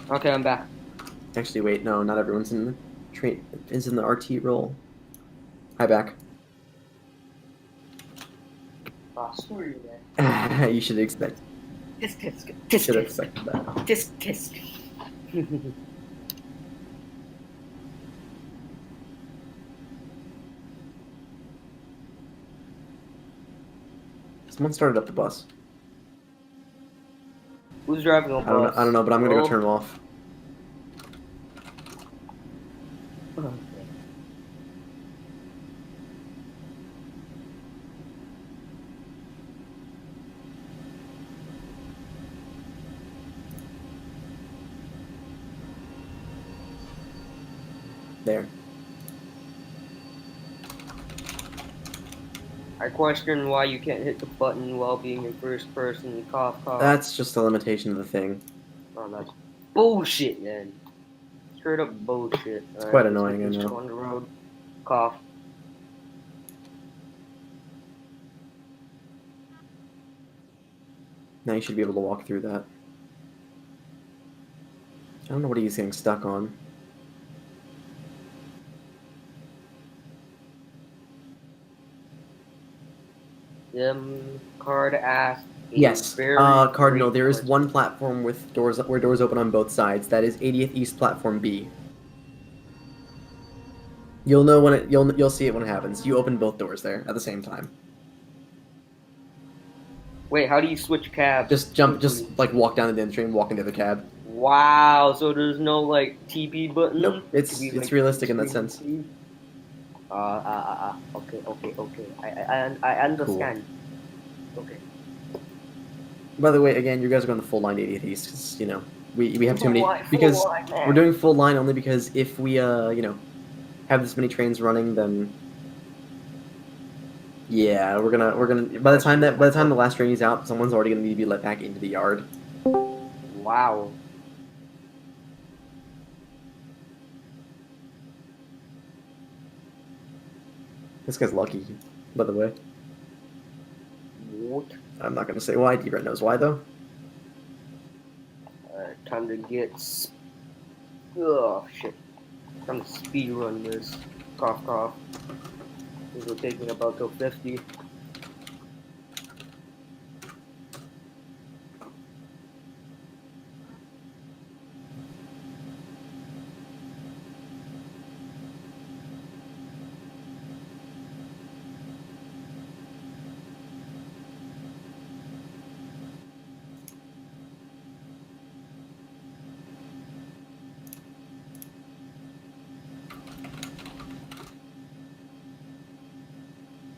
Okay, I'm back. Actually, wait, no, not everyone's in the is in the RT role. Hi, back. Oh, screw you, man. You should expect. Tisk, tisk, Should tisk, have tisk, expected that. tisk, tisk. Someone started up the bus. Who's driving a bus? I don't know, but I'm gonna go Oh. turn them off. Okay. There. I question why you can't hit the button while being in first person. Cough, cough. That's just a limitation of the thing. Oh, that's bullshit, man. Straight up bullshit. It's quite annoying, I know. On the road. Cough. Now you should be able to walk through that. I don't know what he's getting stuck on. Card asked. Yes, Cardinal, there is one platform with doors where doors open on both sides. That is 80th East Platform B. You'll know when you'll see it when it happens. You open both doors there at the same time. Wait, how do you switch cabs? Just like walk down the train, walk into the cab. Wow, so there's no like TP button? Nope, it's like, realistic in that sense. Okay. I understand. Cool. Okay. By the way, again, you guys are going the full line to 80th East because you know we have too many because we're doing full line only because if we you know have this many trains running, then yeah, we're gonna by the time the last train is out, someone's already gonna need to be let back into the yard. Wow. This guy's lucky, by the way. What? I'm not gonna say why. D-Brett knows why though. Time to get. Oh shit. Time to speed run this. Cough, cough. This will take me about till 50.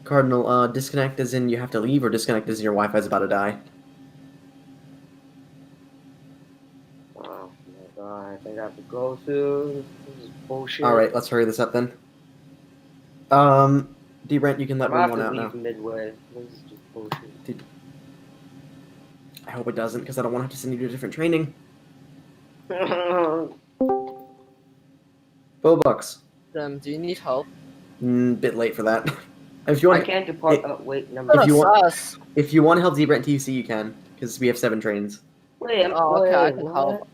Cardinal, disconnect as in you have to leave, or disconnect as in your Wi-Fi's about to die? Oh my god, I think I have to go soon. This is bullshit. Alright, let's hurry this up then. D-Brent, you can let I'm gonna room have one to out leave now. midway. This is just bullshit. I hope it doesn't, because I don't want to have to send you to a different training. Bobucks. Do you need help? Bit late for that. If you want, I can't depart. Wait, never if mind. you want, if you want to help D-Brent TC, you can, because we have 7 trains. Wait, okay, I can what?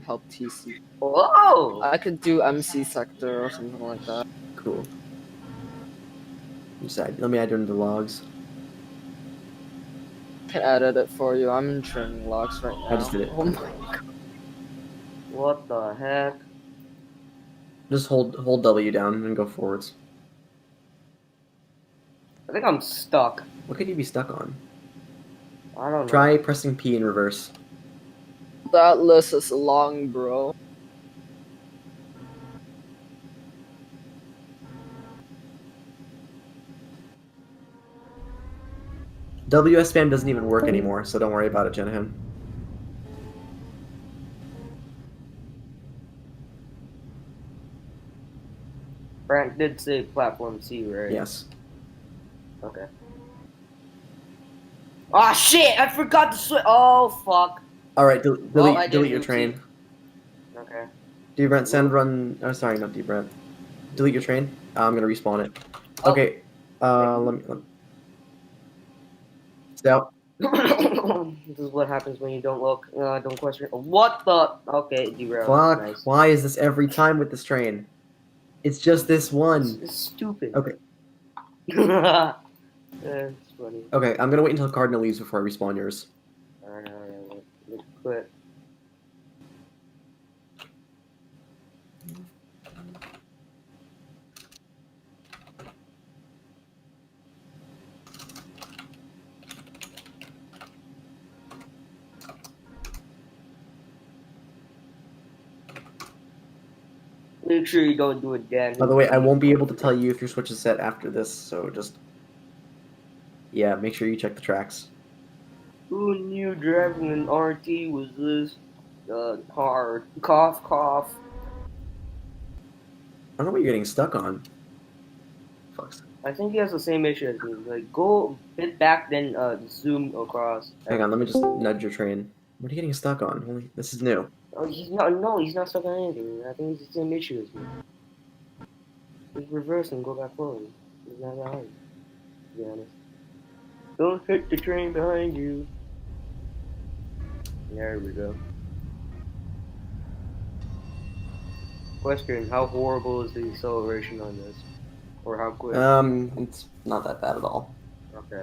help TC. Whoa! I could do MC sector or something like that. Cool. Let me add you into the logs. can edit it for you. I'm in training logs right now. I just did it. Oh my god. What the heck? Just hold W down and go forwards. I think I'm stuck. What could you be stuck on? I don't know. Try pressing P in reverse. That list is long, bro. WS spam doesn't even work anymore, so don't worry about it, Jenahan. Frank did say platform C, right? Yes. Okay. Ah, shit! I forgot to switch. Oh, fuck. All right, Well, I delete did your root train. C. Okay. Debrent, send run. Oh, sorry, not Debrent. Delete your train. I'm gonna respawn it. Oh. Okay. Let me. Stay out. This is what happens when you don't look. Don't question. What the? Okay, derail. Fuck. Nice. Why is this every time with this train? It's just this one. It's stupid. Okay. It's funny. Okay, I'm gonna wait until Cardinal leaves before I respawn yours. Alright, let's quit. Make sure you don't do it again. By the way, I won't be able to tell you if your switch is set after this, so just... Yeah, make sure you check the tracks. Who knew driving an RT was this hard? Cough, cough. I don't know what you're getting stuck on. Fuck's. I think he has the same issue as me. Like, go a bit back, then zoom across. Hang on, let me just nudge your train. What are you getting stuck on? Holy, this is new. Oh, he's not. No, he's not stuck on anything. I think he's the same issue as me. Just reverse and go back forward. It's not that hard, to be honest. Don't hit the train behind you. There we go. Question: how horrible is the acceleration on this, or how quick? It's not that bad at all. Okay.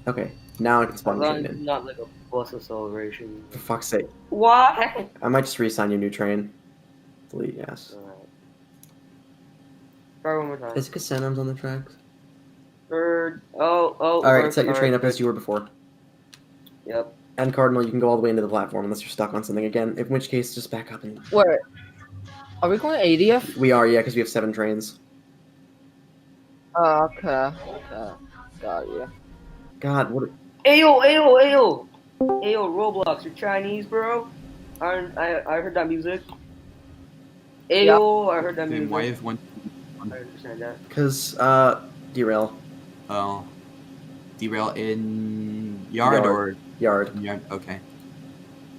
Okay, now I can spawn the train Not, in. not like a bus acceleration. For fuck's sake. Why? I might just reassign your new train. Delete, yes. Alright. Try one more time. Is Cassanum's on the tracks? Third. Oh. Alright, set your train up as you were before. Yep. And Cardinal, you can go all the way into the platform unless you're stuck on something again, in which case just back up and... Wait. Are we going ADF? We are, yeah, because we have 7 trains. Okay. Got you. God, what... Ayo, Roblox, you're Chinese, bro? I heard that music. Ayo, I heard that Then music. why is one? I understand that. Because, derail. Oh, derail in yard, Yard. or Yard. yard? Okay.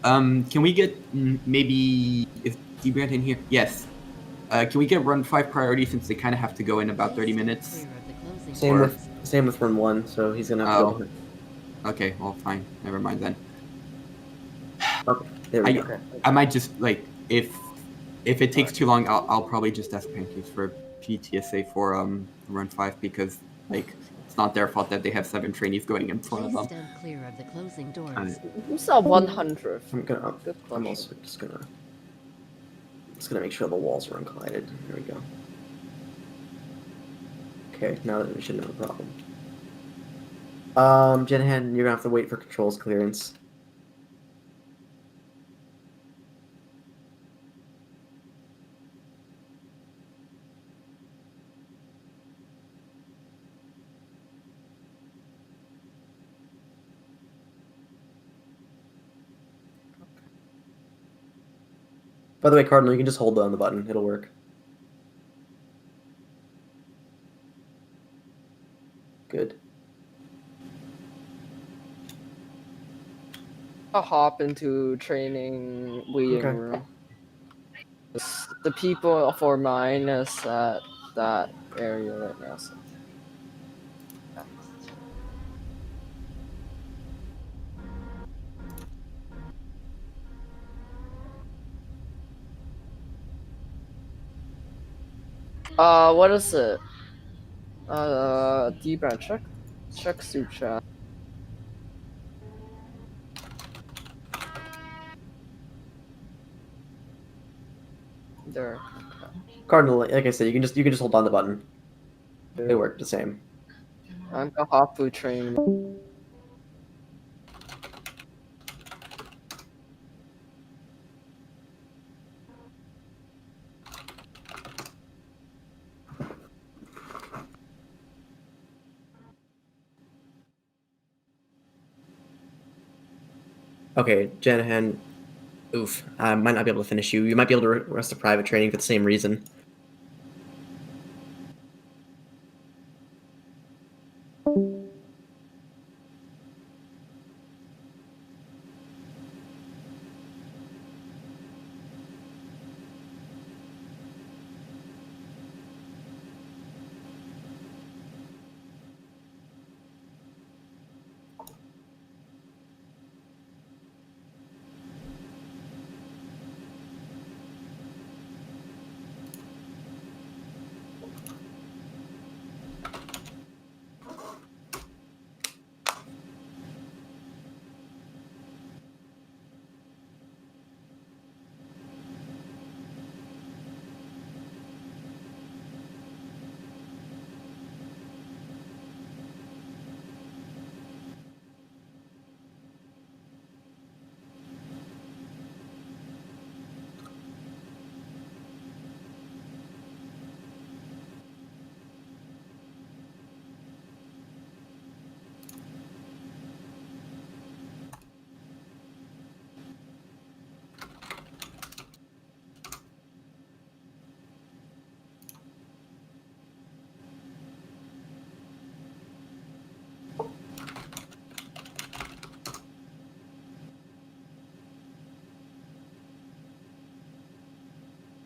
Can we get maybe is Debrant in here? Yes. Can we get run 5 priority since they kind of have to go in about 30 minutes? Same with run 1, so he's gonna have to go. Okay, well, fine. Never mind then. Okay, there we go. Okay. I might just like if it takes too long, I'll probably just ask Pancakes for PTSA for run 5 because like it's not their fault that they have 7 trainees going in front of them. Stand clear of the closing doors. Who's that 100? I'm also just gonna make sure the walls are uncollided. There we go. Okay, now that we shouldn't have a problem. Jenahan, you're gonna have to wait for controls clearance. By the way, Cardinal, you can just hold down the button. It'll work. Good. I'll hop into training waiting Okay. room. The people for mine is at that area right now. So. What is it? D-Brand, check suit chat. There. Cardinal, like I said, you can just hold on the button. It worked the same. I'm a Hapu train. Okay, Janahan. Oof, I might not be able to finish you. You might be able to rest a private training for the same reason.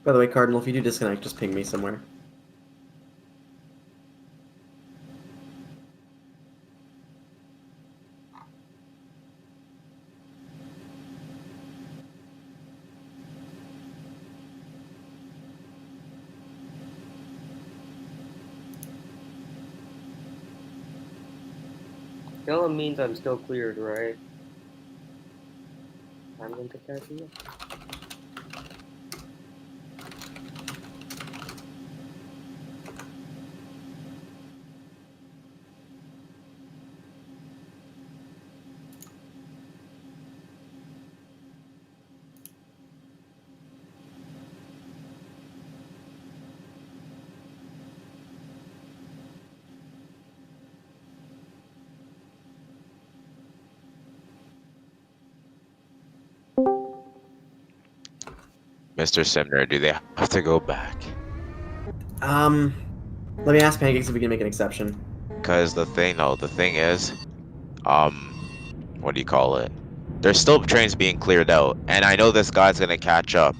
By the way, Cardinal, if you do disconnect, just ping me somewhere. Yellow means I'm still cleared, right? I'm gonna take that to you. Mr. Simner, do they have to go back? Let me ask Pancakes if we can make an exception. Because the thing is, what do you call it? There's still trains being cleared out, and I know this guy's gonna catch up.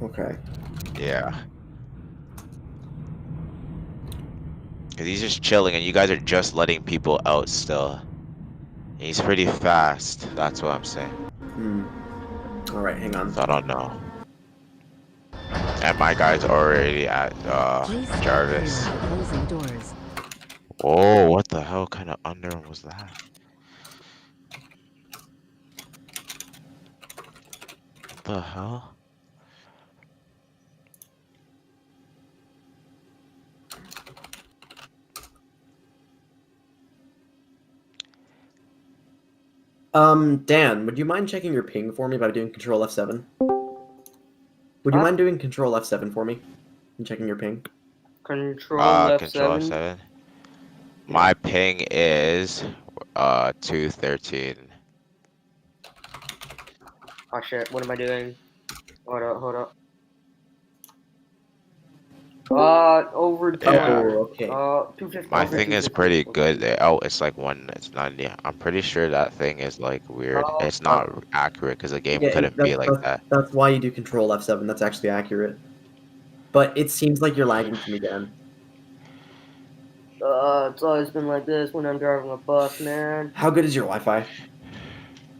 Okay. Yeah. Cause he's just chilling, and you guys are just letting people out still. He's pretty fast. That's what I'm saying. All right, hang on. So I don't know. And my guy's already at Please step Jarvis. clear of the closing doors. Oh, what the hell kind of under was that? What the hell? Dan, would you mind checking your ping for me by doing Control F7? Would you Huh? mind doing Control F7 for me and checking your ping? Control F7. Control F7. My ping is 213. Oh shit, what am I doing? Hold up. Over to Yeah. Okay. 250. My over thing is 250. pretty good. Oh, it's like one. It's not. Yeah, I'm pretty sure that thing is like weird. It's not accurate because the game couldn't be like that. That's why you do Control F7. That's actually accurate. But it seems like you're lagging to me, Dan. It's always been like this when I'm driving a bus, man. How good is your Wi-Fi?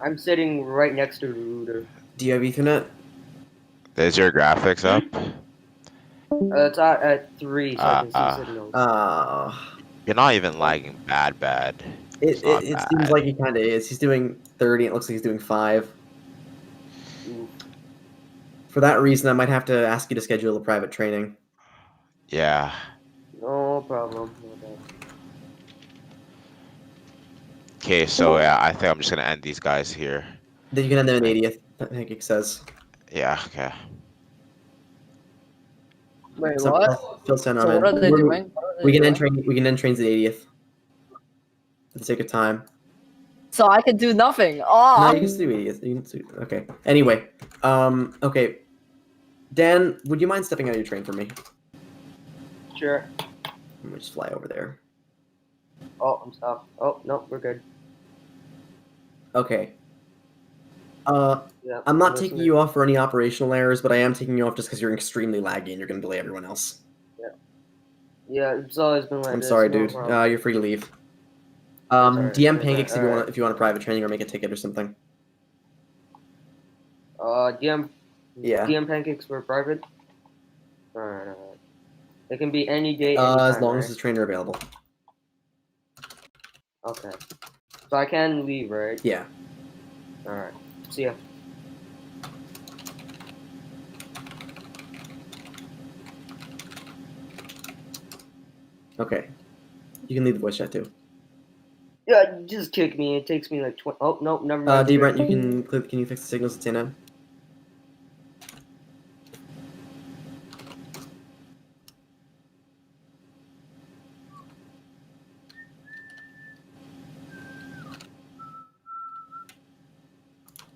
I'm sitting right next to the router. Do you have Ethernet? Is your graphics up? It's at 3, so I can see signals. You're not even lagging bad. It seems like he kind of is. He's doing 30. It looks like he's doing 5. Oof. For that reason, I might have to ask you to schedule a private training. Yeah. No problem. No problem. Okay, so yeah, I think I'm just gonna end these guys here. Then you can end them in 80th, Pancake says. Yeah, okay. Wait, So, what? Phil sent So our what are they We're- doing? What are they We can end doing? we can end trains at 80th. For the sake of time. So I can do nothing. No, Oh. you can still do 80th. You can still, okay. Anyway, okay. Dan, would you mind stepping out of your train for me? Sure. Let me just fly over there. Oh, I'm stopped. Oh, no, we're good. Okay. Yeah. I'm not listening. taking you off for any operational errors, but I am taking you off just because you're extremely laggy and you're going to delay everyone else. Yeah, it's always been like I'm this. sorry, no dude. problem. You're free to leave. alright, DM it's Pancakes alright. if you want a private training or make a ticket or something. DM. Yeah. DM pancakes for private. Alright. It can be any day, As anytime, long right? as the trainer available. Okay. So I can leave, right? Yeah. Alright. See ya. Okay. You can leave the voice chat too. Yeah, just kick me. It takes me like 20. Oh, no, never mind. D. Brent, can you fix the signals at 10?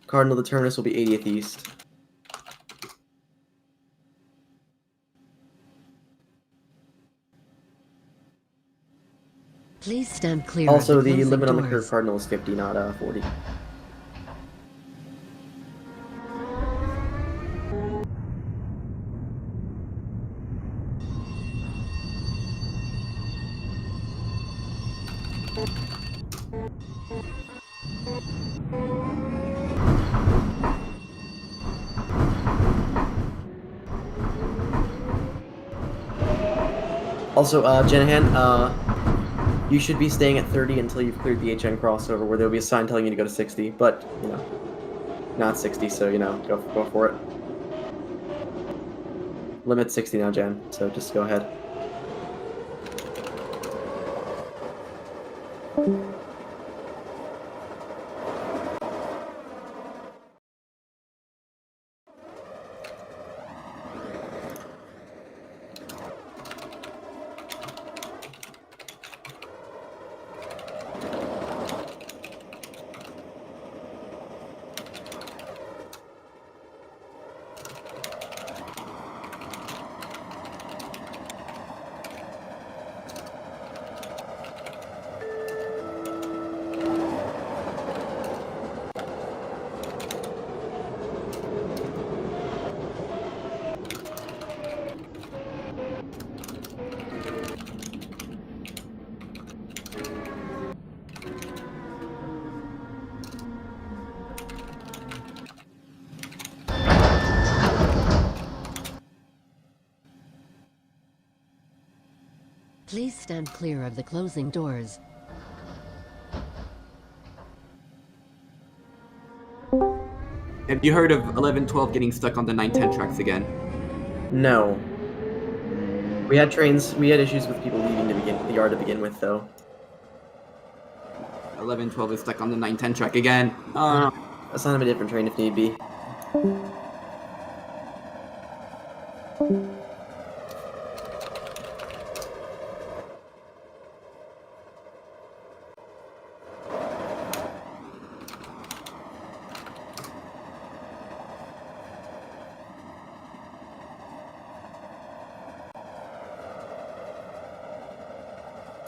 Cardinal, the terminus will be 80th East. Please stand clear. Also, of the the closing limit on the doors. curve Cardinal is 50, not 40. Also, Jenahan, you should be staying at 30 until you've cleared the HN crossover, where there'll be a sign telling you to go to 60, but, you know, not 60, so, you know, go for it. Limit 60 now, Jen, so just go ahead. Please stand clear of the closing doors. Have you heard of 11-12 getting stuck on the 9-10 tracks again? No. We had issues with people leaving the yard to begin with, though. 11-12 is stuck on the 9-10 track again. Assign him a different train if need be.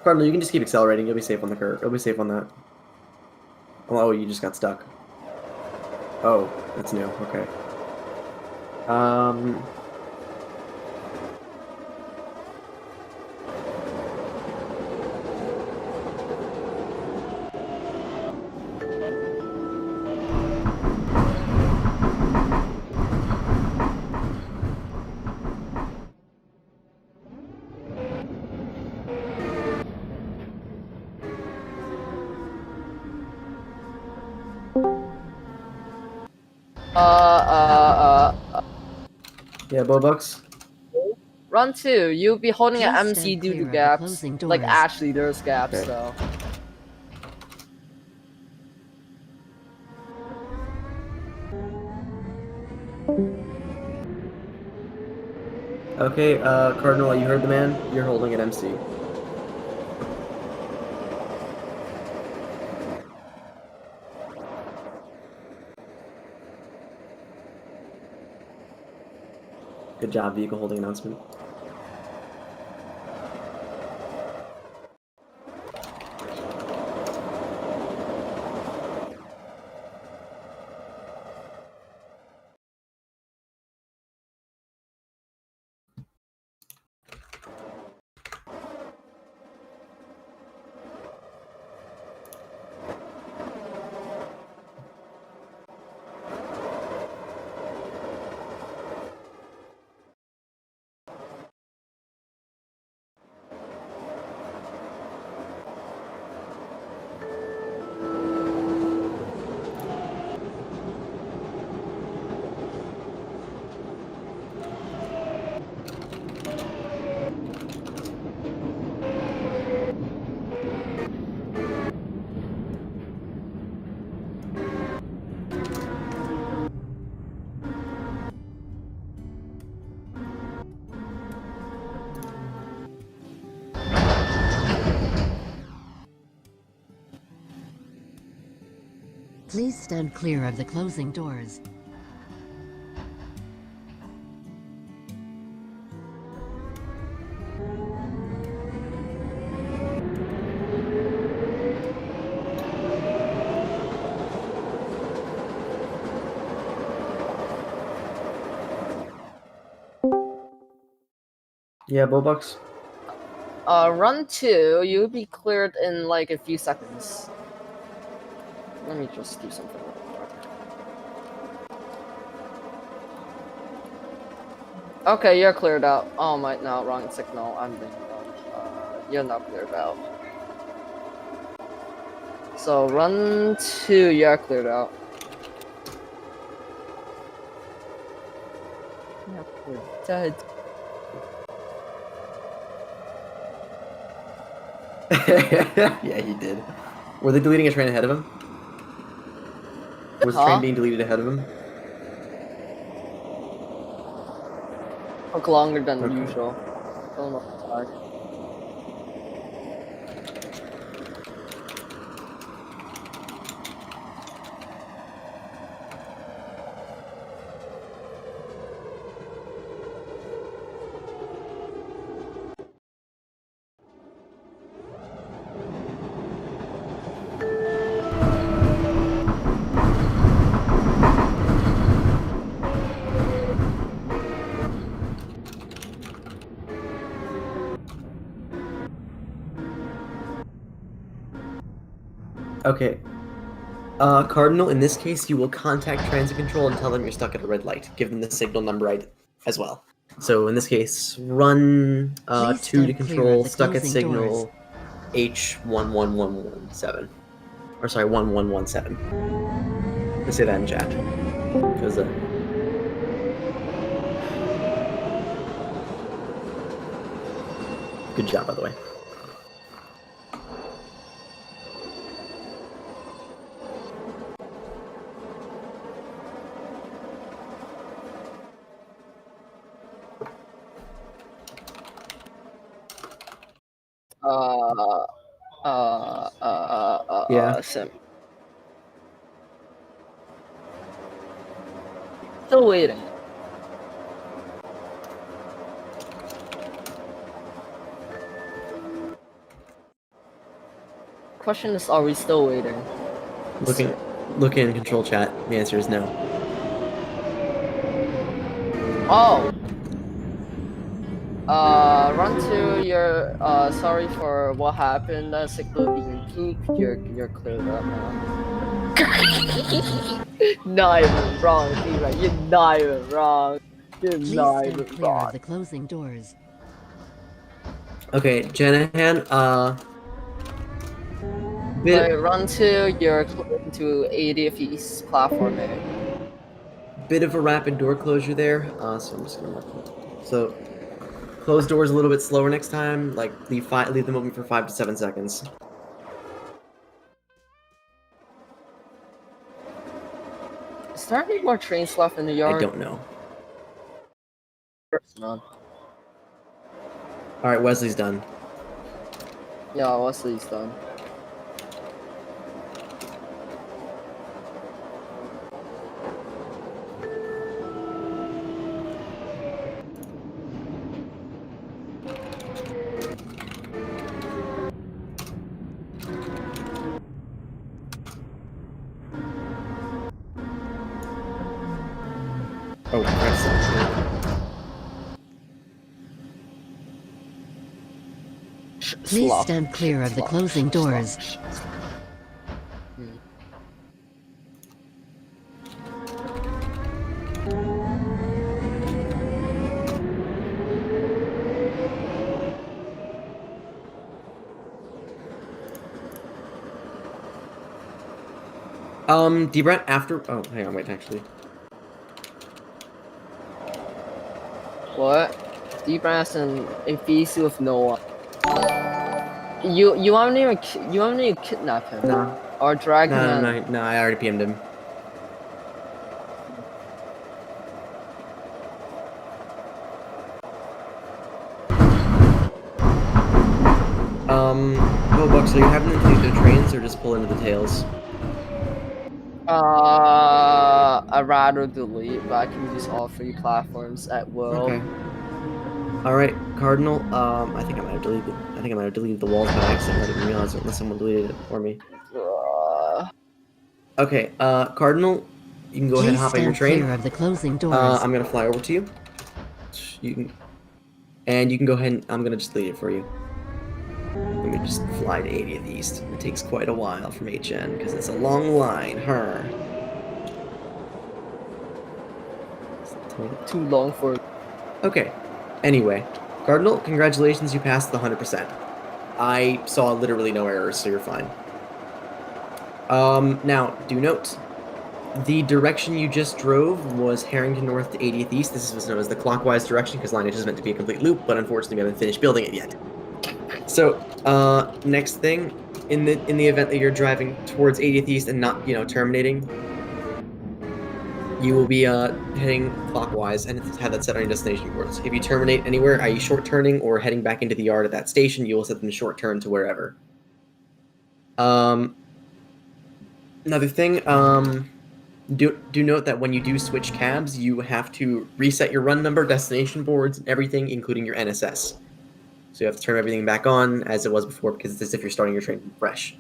Cardinal, you can just keep accelerating. You'll be safe on the curve. You'll be safe on that. Oh, you just got stuck. Oh, that's new. Okay. Yeah, Bobucks. Run 2, you'll be holding an Please MC stand due to clear of the gaps. closing Like, doors. actually, there's gaps, Okay. so. Okay, Cardinal, you heard the man? You're holding an MC. Good job, vehicle holding announcement. Please stand clear of the closing doors. Yeah, Bobucks. Run 2, you'll be cleared in like a few seconds. Let me just do something real quick. Okay, you're cleared out. Oh my, no, wrong signal. I'm being wrong. You're not cleared out. So run 2, you're cleared out. Yeah, we're dead. Yeah, he did. Were they deleting a train ahead of him? Was the train being deleted ahead of him? Took longer than Okay. usual. Don't know why. Okay. Cardinal, in this case, you will contact transit control and tell them you're stuck at a red light. Give them the signal number as well. So in this case, run Please 2 to stand clear of control, the stuck at closing signal doors. H11117. Or sorry, 1117. Let's say that in chat. Because good job, by the way. Yeah. Sim. Still waiting. Question is, are we still waiting? Look in control chat. The answer is no. Oh. Run 2, you're sorry for what happened. Signal being pooped. You're cleared up now. Not even wrong, right? You're not even wrong. You're Please not stand even clear wrong. of the closing doors. Okay, Janahan, Like, run 2, you're cleared to 80th East Platform A. bit of a rapid door closure there, so I'm just gonna mark it. So close doors a little bit slower next time. Like leave them open for 5 to 7 seconds. Is there any more trains left in the yard? I don't know. None. All right, Wesley's done. Yeah, Wesley's done. Oh, that's Please Slop. stand clear of the Slop. closing doors. Brent, after. Oh, hang on, wait, actually. What? D-Brass and a feast with Noah. You want me to kidnap him? No. Or drag him No, in? no, I already PM'd him. Bucks, are you having them take the trains or just pull into the tails? I'd rather delete, but I can use all 3 platforms at will. Okay. All right, Cardinal. I think I might have deleted the walls by accident. I didn't realize it unless someone deleted it for me. Okay, Cardinal, you can go ahead and hop on your train. Clear of the closing doors. I'm gonna fly over to you. You can go ahead and I'm gonna just delete it for you. Let me just fly to 80th East. It takes quite a while from HN because it's a long line, Too long for. Okay. Anyway, Cardinal, congratulations, you passed the 100%. I saw literally no errors, so you're fine. Now, do note, the direction you just drove was Harrington North to 80th East. This is known as the clockwise direction because line H is meant to be a complete loop, but unfortunately we haven't finished building it yet. So, next thing, in the event that you're driving towards 80th East and not, terminating, you will be heading clockwise and have that set on your destination boards. If you terminate anywhere, i.e. short turning or heading back into the yard at that station, you will set them to short turn to wherever. Another thing, do note that when you do switch cabs, you have to reset your run number, destination boards, and everything, including your NSS. So you have to turn everything back on as it was before because it's as if you're starting your train from fresh.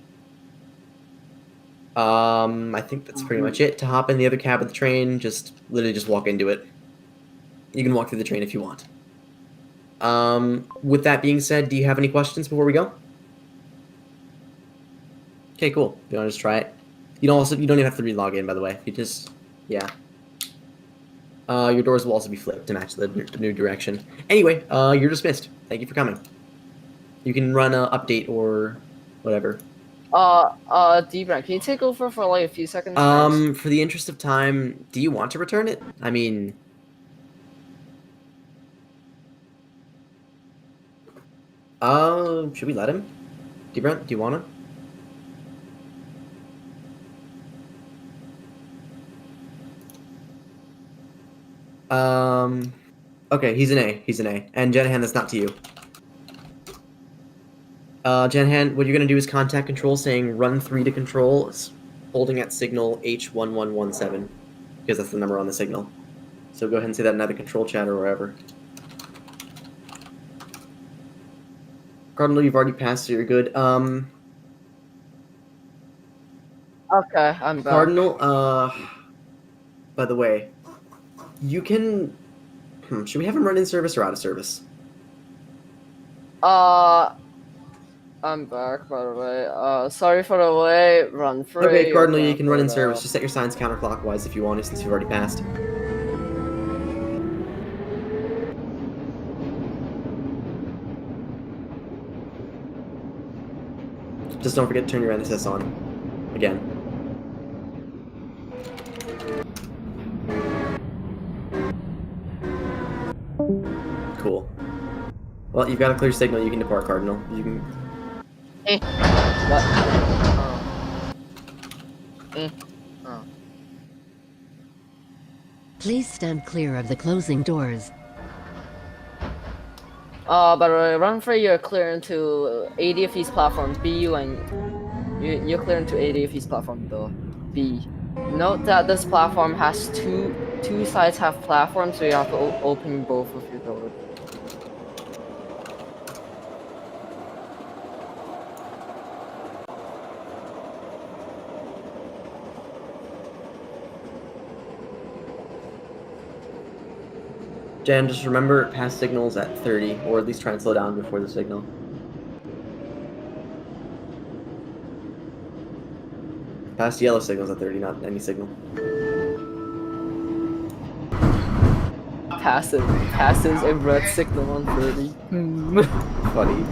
I think that's pretty much it. To hop in the other cab of the train, literally just walk into it. You can walk through the train if you want. With that being said, do you have any questions before we go? Okay, cool. You want to just try it? You don't even have to re-log in, by the way. You just, yeah. Your doors will also be flipped to match the new direction. Anyway, you're dismissed. Thank you for coming. You can run a update or whatever. D-Brand, can you take over for like a few seconds? Thanks? For the interest of time, do you want to return it? I mean... should we let him? D-Brand, do you wanna? Okay, he's an A. And Jennahan, that's not to you. Jennahan, what you're gonna do is contact control saying run 3 to control, holding at signal H1117, because that's the number on the signal. So go ahead and say that in either control chat or wherever. Cardinal, you've already passed, so you're good. Okay, I'm back. Cardinal, by the way, you can... should we have him run in service or out of service? I'm back, by the way. Sorry for the wait. Run free. Okay, Cardinal, you can run in service. Just set your signs counterclockwise if you want to, since you've already passed. Just don't forget to turn your NSS on. Again. Well, you've got a clear signal. You can depart, Cardinal. You can. What? Oh. Please stand clear of the closing doors. By the way, run for your clear into 80 of these platforms. BU and you're clear into 80 of these platforms though. B. Note that this platform has two sides have platforms, so you have to open both of your doors. Jen, just remember pass signals at 30, or at least try and slow down before the signal. Pass yellow signals at 30, not any signal. Passes a red signal on 30. Funny.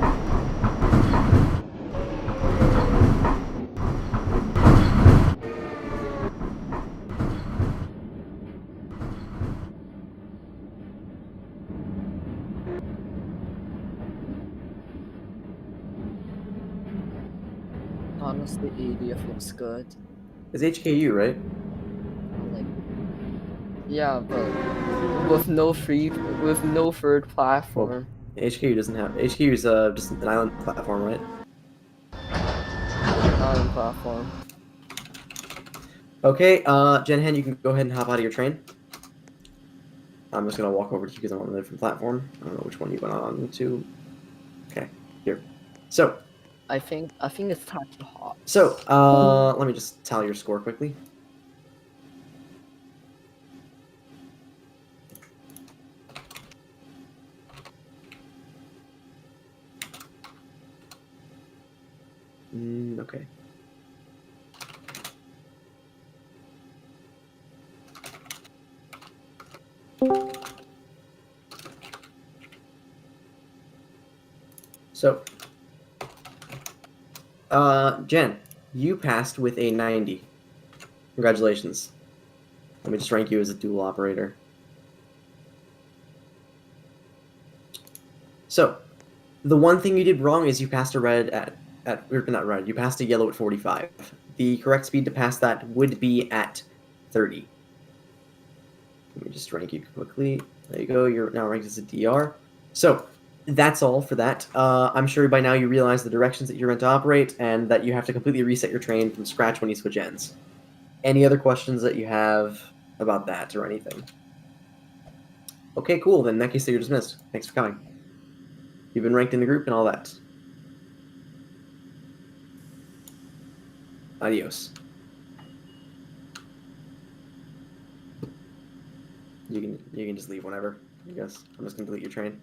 Honestly, 80 looks good. It's HKU, right? Like, yeah, but with no third platform. HKU doesn't have. HKU is just an island platform, right? Island platform. Okay, Jenhen, you can go ahead and hop out of your train. I'm just gonna walk over to you because I'm on a different platform. I don't know which one you went on to. Okay, here. So. I think it's time to hop. So, let me just tally your score quickly. Okay. So, Jen, you passed with a 90. Congratulations. Let me just rank you as a dual operator. So, the one thing you did wrong is you passed a red or not red, you passed a yellow at 45. The correct speed to pass that would be at 30. Let me just rank you quickly. There you go, you're now ranked as a DR. So, that's all for that. I'm sure by now you realize the directions that you're meant to operate and that you have to completely reset your train from scratch when you switch ends. Any other questions that you have about that or anything? Okay, cool. Then in that case, you're dismissed. Thanks for coming. You've been ranked in the group and all that. Adios. You can just leave whenever, I guess. I'm just gonna delete your train.